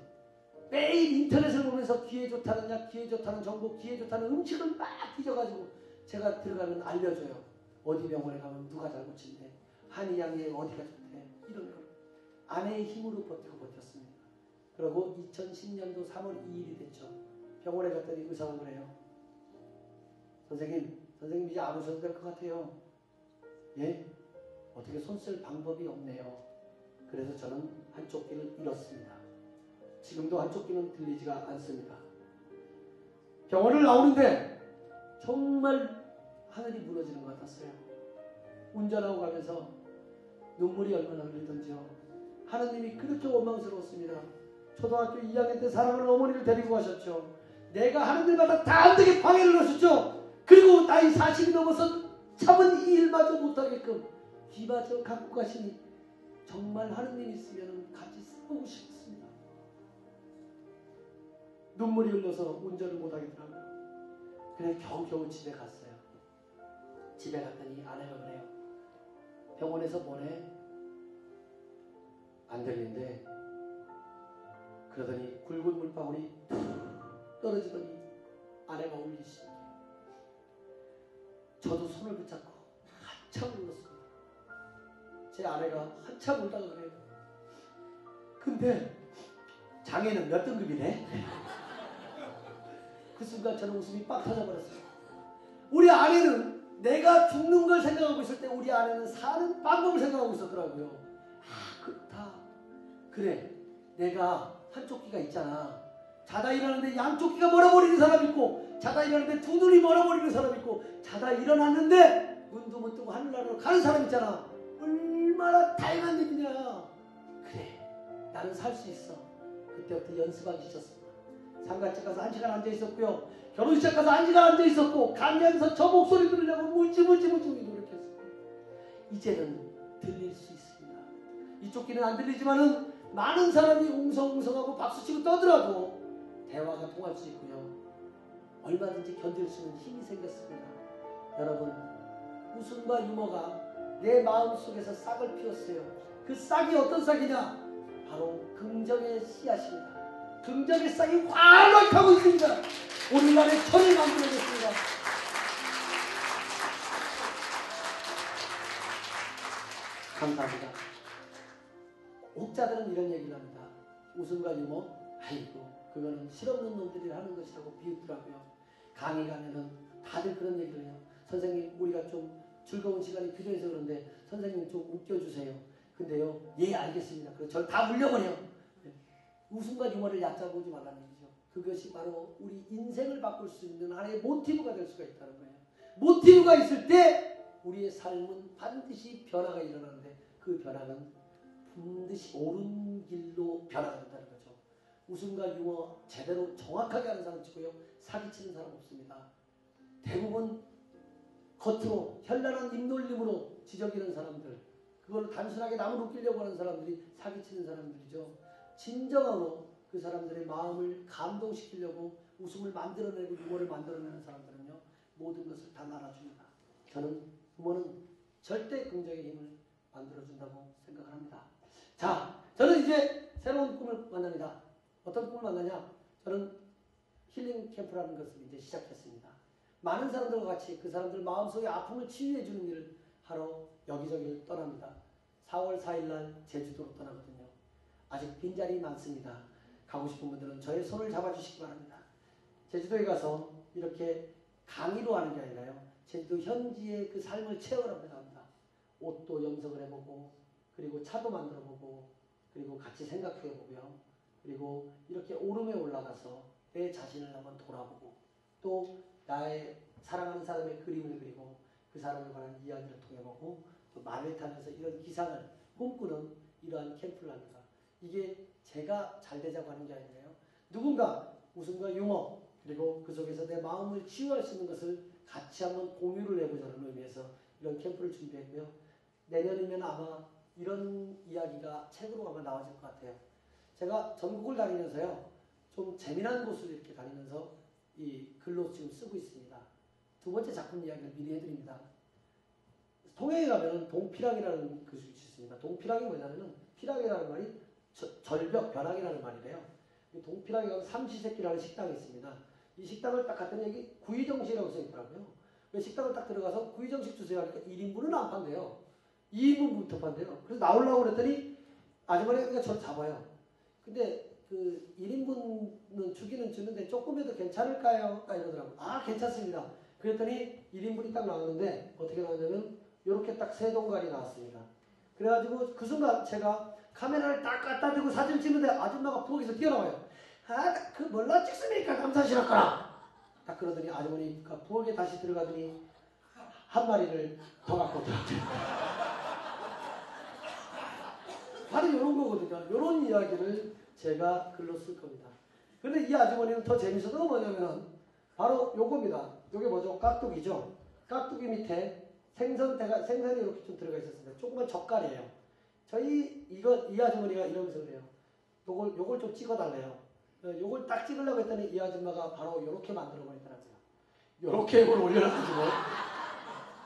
매일 인터넷을 보면서 귀에 좋다는 약, 귀에 좋다는 정보, 귀에 좋다는 음식을 막 뒤져가지고 제가 들어가면 알려줘요. 어디 병원에 가면 누가 잘 고친대. 한의양에 어디가 좋대. 이런 걸. 아내의 힘으로 버텼습니다. 그리고 2010년도 3월 2일이 됐죠. 병원에 갔더니 의사가 그래요. 선생님 이제 안 오셔도 될 것 같아요. 예? 어떻게 손 쓸 방법이 없네요. 그래서 저는 한쪽 귀를 잃었습니다. 지금도 한쪽 귀는 들리지가 않습니다. 병원을 나오는데 정말 하늘이 무너지는 것 같았어요. 운전하고 가면서 눈물이 얼마나 흘리던지요. 하느님이 그렇게 원망스러웠습니다. 초등학교 2학년 때 사랑하는 어머니를 데리고 가셨죠. 내가 하는 일마다 다 안 되게 방해를 하셨죠. 그리고 나이 40이 넘어서 참은 이 일마저 못하게끔 귀마저 갖고 가시니 정말 하느님 있으면 같이 싸우고 싶었습니다. 눈물이 흘러서 운전을 못하겠더라고요. 그래서 겨우겨우 집에 갔어요. 집에 갔더니 아내가 그래요. 병원에서 뭐래? 안 들린대. 그러더니 굵은 물방울이 떨어지더니 아내가 울리시더니 저도 손을 붙잡고 한참 울었습니다. 제 아내가 한참 울다가 그래요. 근데 장애는 몇 등급이네? 그 순간 저는 웃음이 빡 터져버렸어요. 우리 아내는 내가 죽는 걸 생각하고 있을 때 우리 아내는 사는 방법을 생각하고 있었더라고요. 아, 그렇다. 그래, 내가 한쪽 귀가 있잖아. 자다 일어났는데 양쪽 귀가 멀어버리는 사람 있고, 자다 일어났는데 두 눈이 멀어버리는 사람 있고, 자다 일어났는데 눈도 못 뜨고 하늘나라로 가는 사람 있잖아. 얼마나 다양한 일이냐. 그래, 나는 살 수 있어. 그때부터 연습하기 시작했습니다. 상가집 가서 1시간 앉아 있었고요. 결혼식 가서 1시간 앉아 있었고, 강의하면서 저 목소리 들으려고 무지무지 노력했어요. 이제는 들릴 수 있습니다. 이쪽 귀는 안 들리지만은 많은 사람이 웅성웅성하고 박수치고 떠들어도 대화가 통할 수 있고요. 얼마든지 견딜 수 있는 힘이 생겼습니다. 여러분, 웃음과 유머가 내 마음속에서 싹을 피웠어요. 그 싹이 어떤 싹이냐? 바로 긍정의 씨앗입니다. 긍정의 싹이 활활 타고 있습니다. 오늘날의 천을 만들어냈습니다. 감사합니다. 혹자들은 이런 얘기를 합니다. 웃음과 유머? 아이고, 그거는 실없는 놈들이 하는 것이라고 비웃더라고요. 강의 가면은 다들 그런 얘기를 해요. 선생님, 우리가 좀 즐거운 시간이 필요해서 그런데 선생님 좀 웃겨주세요. 근데요, 예, 알겠습니다. 그래서 저를 다 물려버려. 웃음과 유머를 얕잡아보지 말라는 얘기죠. 그것이 바로 우리 인생을 바꿀 수 있는 하나의 모티브가 될 수가 있다는 거예요. 모티브가 있을 때 우리의 삶은 반드시 변화가 일어나는데, 그 변화는 반드시 옳은 길로 변화가 된다는 거죠. 웃음과 유머 제대로 정확하게 하는 사람 치고요, 사기치는 사람 없습니다. 대부분 겉으로 현란한 입놀림으로 지저귀는 사람들, 그걸로 단순하게 남을 웃기려고 하는 사람들이 사기치는 사람들이죠. 진정으로 그 사람들의 마음을 감동시키려고 웃음을 만들어내고 유머를 만들어내는 사람들은요, 모든 것을 다 나눠줍니다. 저는 유머는 절대 긍정의 힘을 만들어준다고 생각을 합니다. 자, 저는 이제 새로운 꿈을 만납니다. 어떤 꿈을 만나냐? 저는 힐링 캠프라는 것을 이제 시작했습니다. 많은 사람들과 같이 그 사람들 마음속의 아픔을 치유해주는 일을 하러 여기저기를 떠납니다. 4월 4일 날 제주도로 떠나거든요. 아직 빈자리 많습니다. 가고 싶은 분들은 저의 손을 잡아주시기 바랍니다. 제주도에 가서 이렇게 강의로 하는 게 아니라요, 제주도 현지의 그 삶을 체험을 합니다. 옷도 염색을 해보고, 그리고 차도 만들어보고, 그리고 같이 생각해보고요. 그리고 이렇게 오름에 올라가서 내 자신을 한번 돌아보고, 또 나의 사랑하는 사람의 그림을 그리고 그 사람에 관한 이야기를 통해보고, 또 말을 타면서 이런 기상을 꿈꾸는 이러한 캠프를 합니다. 이게 제가 잘 되자고 하는 게 아니에요. 누군가 웃음과 유머, 그리고 그 속에서 내 마음을 치유할 수 있는 것을 같이 한번 공유를 해보자는 의미에서 이런 캠프를 준비했고요. 내년이면 아마 이런 이야기가 책으로 아마 나와질 것 같아요. 제가 전국을 다니면서요, 좀 재미난 곳을 이렇게 다니면서 이 글로 지금 쓰고 있습니다. 두 번째 작품 이야기를 미리 해드립니다. 통영에 가면은 동피랑이라는 것이 있습니다. 동피랑이 뭐냐면은, 피랑이라는 말이 절벽, 벼락이라는 말이래요. 동피랑에 가면 삼시세끼라는 식당이 있습니다. 이 식당을 딱 갔더니 여기 구이정식이라고 써있더라고요. 식당을 딱 들어가서 구이정식 주세요 하니까 1인분은 안 판대요. 2인분부터 판대요. 그래서 나오려고 그랬더니 아주머니가 저를 잡아요. 근데 그 1인분은 주기는 주는데 조금이라도 괜찮을까요? 딱 이러더라고요. 아, 괜찮습니다. 그랬더니 1인분이 딱 나오는데 어떻게 나왔냐면 이렇게 딱 세 동갈이 나왔습니다. 그래가지고 그 순간 제가 카메라를 딱 갖다 대고 사진 찍는데 아줌마가 부엌에서 뛰어나와요. 아, 그 뭘로 찍습니까? 감사시라거나. 딱 그러더니 아주머니가 부엌에 다시 들어가더니 한 마리를 더 갖고 오더라고요. 바로 이런 거거든요. 이런 이야기를 제가 글로 쓸 겁니다. 그런데 이 아주머니는 더 재밌어도 뭐냐면은 바로 요겁니다. 요게 뭐죠? 깍두기죠. 깍두기 밑에 생선이 이렇게 좀 들어가 있었습니다. 조그만 젓갈이에요. 이 아주머니가 이러면서 그래요. 요걸 좀 찍어달래요. 요걸 딱 찍으려고 했더니 이 아줌마가 바로 요렇게 만들어 버리더라고요. 요렇게 이걸 올려놔가지고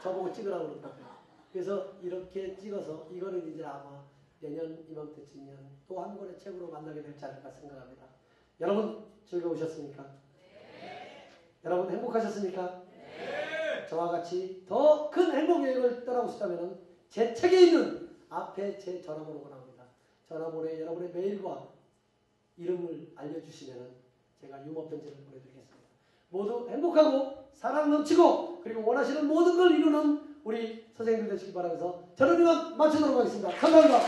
저보고 찍으라고 그러더라고요. 그래서 이렇게 찍어서 이거는 이제 아마 내년 이맘때쯤이면 또 한 권의 책으로 만나게 될지 않을까 생각합니다. 여러분 즐거우셨습니까? 네. 여러분 행복하셨습니까? 네. 저와 같이 더 큰 행복 여행을 떠나고 싶다면 제 책에 있는 앞에 제 전화번호가 나옵니다. 전화번호에 여러분의 메일과 이름을 알려주시면 제가 유머 편지를 보내드리겠습니다. 모두 행복하고 사랑 넘치고 그리고 원하시는 모든 걸 이루는 우리 선생님들 되시기 바라면서 저는 이만 마치도록 하겠습니다. 감사합니다.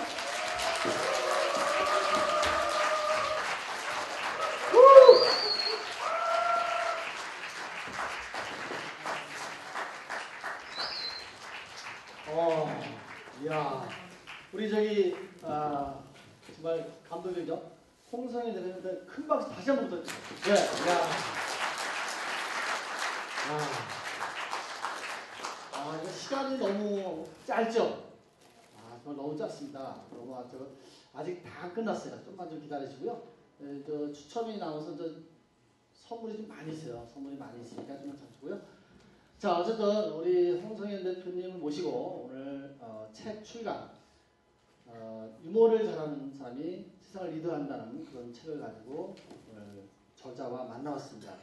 이야, 우리 저기 정말 감동적이죠? 홍성이 되는데 큰 박수 다시 한번 부탁드립니다. 네, 야. 이거 시간이 너무 짧죠? 정말 너무 짧습니다. 너무 아직 다 안 끝났어요. 좀만 좀 기다리시고요. 네, 추첨이 나와서 선물이 좀 많이 있어요. 선물이 많이 있으니까 좀만 참고요. 자, 어쨌든 우리 홍성현 대표님을 모시고 오늘 책 출간, 유머를 잘하는 사람이 세상을 리드한다는 그런 책을 가지고 오늘 저자와 만나왔습니다.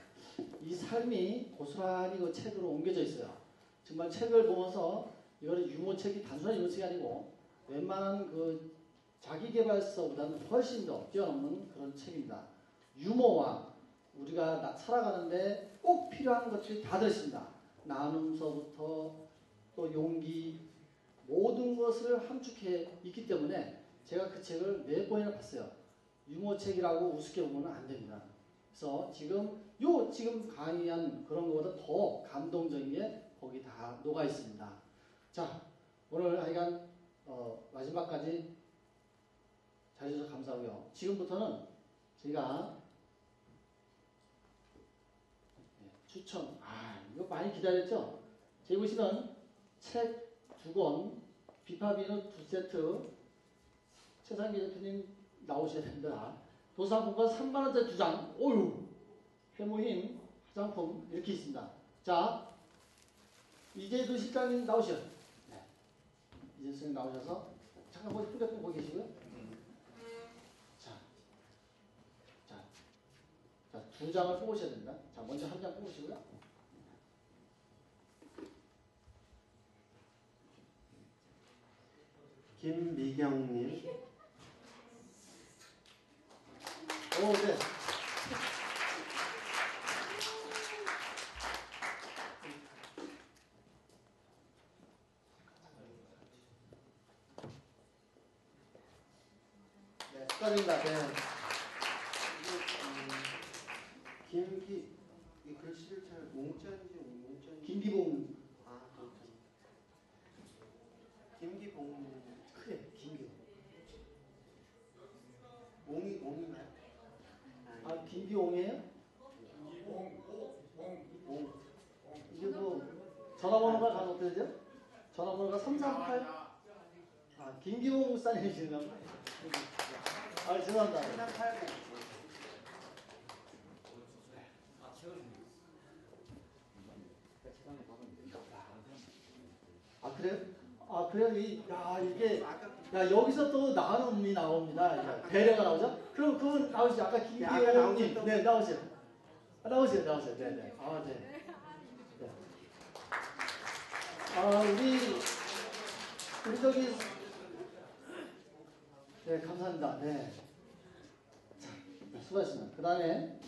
이 삶이 고스란히 그 책으로 옮겨져 있어요. 정말 책을 보면서 이거는 유머책이 단순한 유머책이 아니고 웬만한 그 자기계발서보다는 훨씬 더 뛰어넘는 그런 책입니다. 유머와 우리가 살아가는데 꼭 필요한 것들이 다 들어있습니다. 나눔서부터 또 용기 모든 것을 함축해 있기 때문에 제가 그 책을 4번이나 봤어요. 유머책이라고 우습게 보면 안 됩니다. 그래서 지금 강의한 그런 것보다 더 감동적인 게 거기 다 녹아 있습니다. 자, 오늘 하여간 마지막까지 잘해주셔서 감사하고요. 지금부터는 제가 추천, 이거 많이 기다렸죠? 저기 보시면 책 2권, 비파비누 2세트, 최상기 대표님 나오셔야 됩니다. 도서상품권 3만원짜리 2장, 오유! 해모힘, 화장품 이렇게 있습니다. 자, 이재도 실장님 나오셔요. 네. 이재도 실장님 나오셔서 잠깐 휴대폰 보고 계시고요. 자, 2장을 뽑으셔야 됩니다. 자, 먼저 한 장 뽑으시고요. 김미경님. 네. 네, 축하드립니다. 네. 이 글씨를 잘 몽자인지. 김기봉. 김기봉. 그래, 김기봉. 옹이나요? 김기홍이에요? 이게 뭐 전화번호가 어떻게 되죠? 전화번호가 338. 김기홍 목사님이시나? 죄송합니다. 380. 그래요? 이게 여기서 또 나눔이 나옵니다. 배려가 나오죠? 그럼 그분 나오시죠. 아까 김기홍님. 네, 나오세요. 나오세요. 네. 네. 우리 저기 네, 감사합니다. 네. 자, 수고하셨습니다. 그 다음에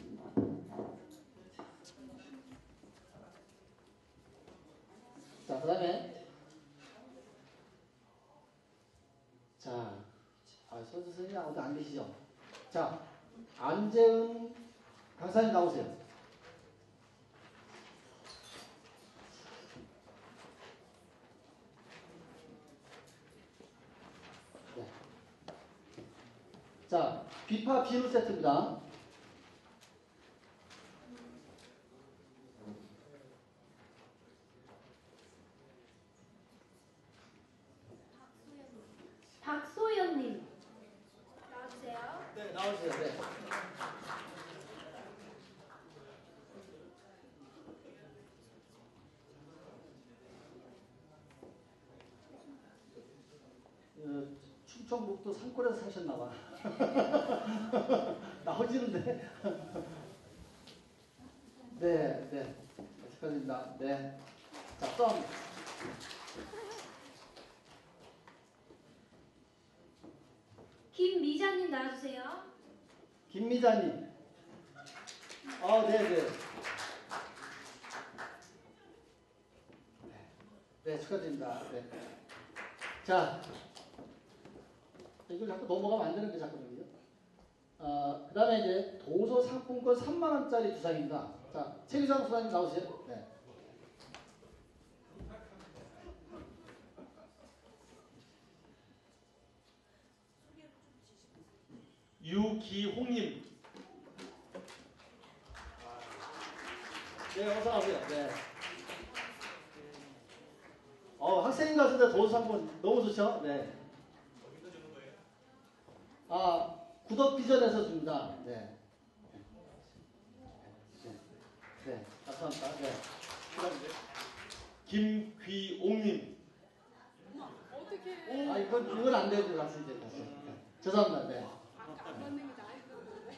선생님 아무도 안 계시죠? 자, 안재은 강사님 나오세요. 네. 자, 비파 비누 세트입니다. 박소연님 나와주세요. 네, 나오세요. 네. 충청북도 산골에서 사셨나봐. 나오시는데. 네. 축하드립니다. 네. 자, 썸. 김미자님 나와주세요. 김미자님. 네네. 네, 축하드립니다. 네. 자, 이걸 자꾸 넘어가면 안 되는 게 자꾸 여기요. 그 다음에 이제 도서 상품권 3만원짜리 두상입니다. 자, 최기상 소장님 나오세요. 네. 유기홍님. 네, 어서 나오세요. 네. 학생인 것 같은데 도서 상품 너무 좋죠? 네. 구덕 비전에서 줍니다. 네. 네. 감사합니다. 네. 김귀옥님. 이건 안 되죠. 다시 이제 다시. 네. 죄송합니다. 네.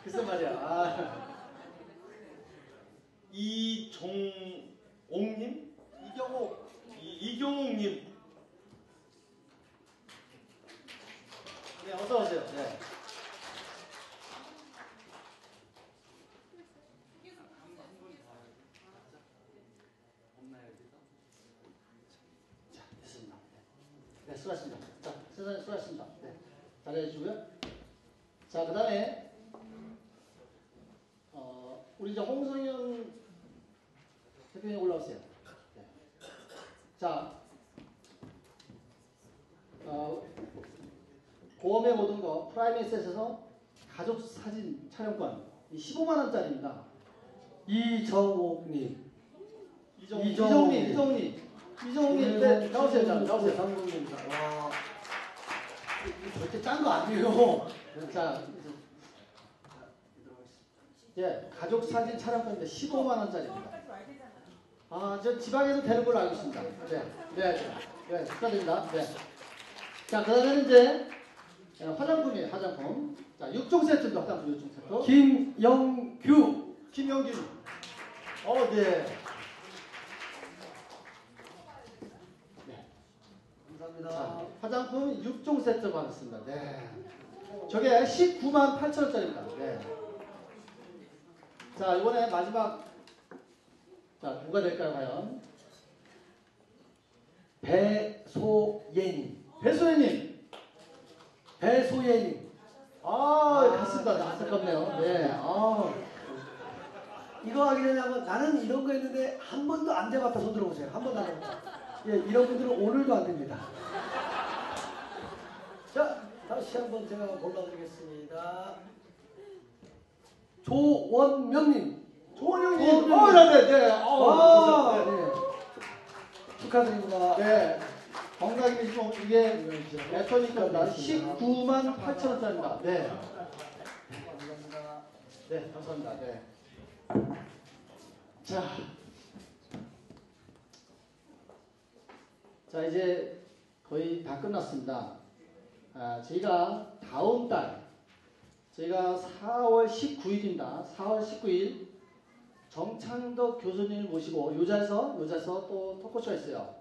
글쎄 말이야. 이종옥님. 이경옥. 이경옥님. 네, 어서 오세요. 네. 자, 됐습니다. 네, 수고하셨습니다. 자, 세상에 수고하셨습니다. 네, 잘해주고요. 자, 그 다음에 우리 이제 홍성현 대표님 올라오세요. 네. 자, 보험에 모든 거 프라이메셋에서 가족 사진 촬영권 15만원짜리입니다. 이정옥님. 이정옥님. 네, 나오세요. 자, 나오세요. 장군입니다. 와, 절대 짠 거 아니에요. 자, 예, 가족 사진 촬영권인데 15만원짜리입니다. 저 지방에서 되는 걸로 알고 있습니다. 네, 축하드립니다. 네. 자, 그 다음에는 이제 화장품이에요, 화장품. 자, 6종 세트입니다, 화장품 6종 세트. 김영규. 네. 네. 감사합니다. 자, 화장품 6종 세트 받았습니다. 네. 저게 19만 8천원짜리입니다. 네. 자, 이번에 마지막. 자, 누가 될까요, 과연? 배소예님. 갔습니다. 안타깝네요. 네. 이거 하기 전에 한번 나는 이런 거 했는데 한 번도 안 돼봤다 손 들어보세요. 한 번도 안 해봤다. 예, 이런 분들은 오늘도 안 됩니다. 자, 다시 한번 제가 골라드리겠습니다. 조원명님. 네. 축하드립니다. 네. 건강히 계시면 이게 애터니까입니다. 19만 8천원짜리입니다. 네. 감사합니다. 네, 감사합니다. 네. 자, 이제 거의 다 끝났습니다. 저희가 다음 달, 저희가 4월 19일입니다. 4월 19일 정창덕 교수님을 모시고 요자에서 또 토크쇼가 있어요.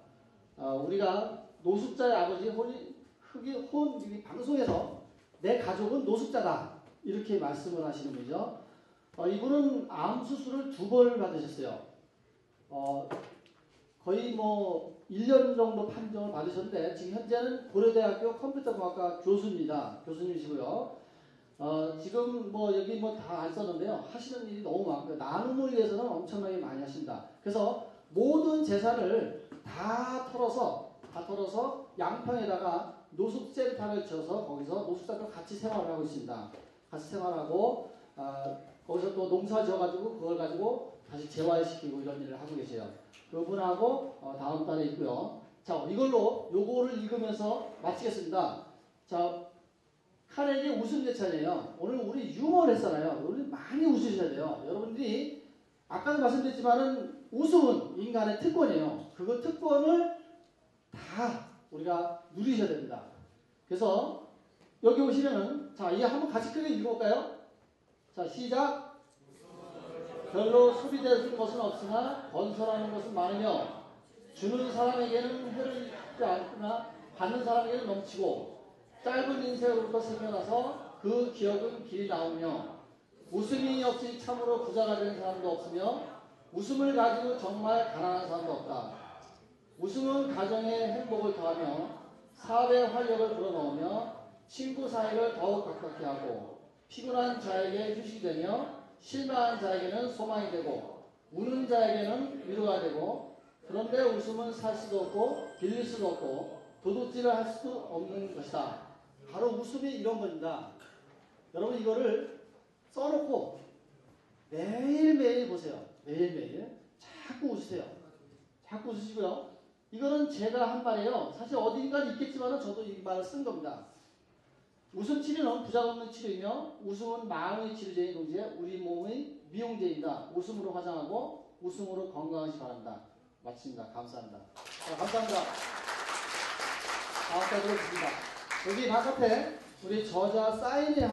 우리가 노숙자의 아버지 이 방송에서 내 가족은 노숙자다 이렇게 말씀을 하시는 분이죠. 이분은 암 수술을 2번을 받으셨어요. 거의 1년 정도 판정을 받으셨는데 지금 현재는 고려대학교 컴퓨터공학과 교수님이시고요. 지금 여기 다 안 썼는데요. 하시는 일이 너무 많고요. 나눔을 위해서는 엄청나게 많이 하십니다. 그래서 모든 재산을 다 털어서 양평에다가 노숙센터를 지어서 거기서 노숙자들 같이 생활을 하고 있습니다. 같이 생활하고 거기서 또 농사 지어가지고 그걸 가지고 다시 재활시키고 이런 일을 하고 계세요. 그분하고 다음 달에 있고요. 자, 요거를 읽으면서 마치겠습니다. 자, 카네기 웃음 대찬이에요. 오늘 우리 유머를 했잖아요. 오늘 많이 웃으셔야 돼요. 여러분들이 아까도 말씀드렸지만은 웃음은 인간의 특권이에요. 그 특권을 다 우리가 누리셔야 됩니다. 그래서 여기 오시면은 자, 이게 한번 같이 크게 읽어볼까요? 자, 시작. 별로 소비되는 것은 없으나 건설하는 것은 많으며 주는 사람에게는 해를 입지 않으나 받는 사람에게는 넘치고 짧은 인생으로부터 생겨나서 그 기억은 길이 나오며 웃음이 없이 참으로 부자가 되는 사람도 없으며 웃음을 가지고 정말 가난한 사람도 없다. 웃음은 가정의 행복을 더하며 사업의 활력을 불어넣으며 친구 사이를 더욱 가깝게 하고 피곤한 자에게 휴식이 되며 실망한 자에게는 소망이 되고 우는 자에게는 위로가 되고 그런데 웃음은 살 수도 없고 빌릴 수도 없고 도둑질을 할 수도 없는 것이다. 바로 웃음이 이런 겁니다. 여러분 이거를 써놓고 매일매일 보세요. 매일매일 자꾸 웃으세요. 자꾸 웃으시고요. 이거는 제가 한 말이에요. 사실 어딘가 있겠지만 저도 이 말을 쓴 겁니다. 웃음 치료는 부작 없는 치료이며 웃음은 마음의 치료제인 동시에 우리 몸의 미용제입니다. 웃음으로 화장하고 웃음으로 건강하시 바랍니다. 마칩니다. 감사합니다. 감사합니다. 다음 달으로 줍니다. 여기 바깥에 우리 저자 사인이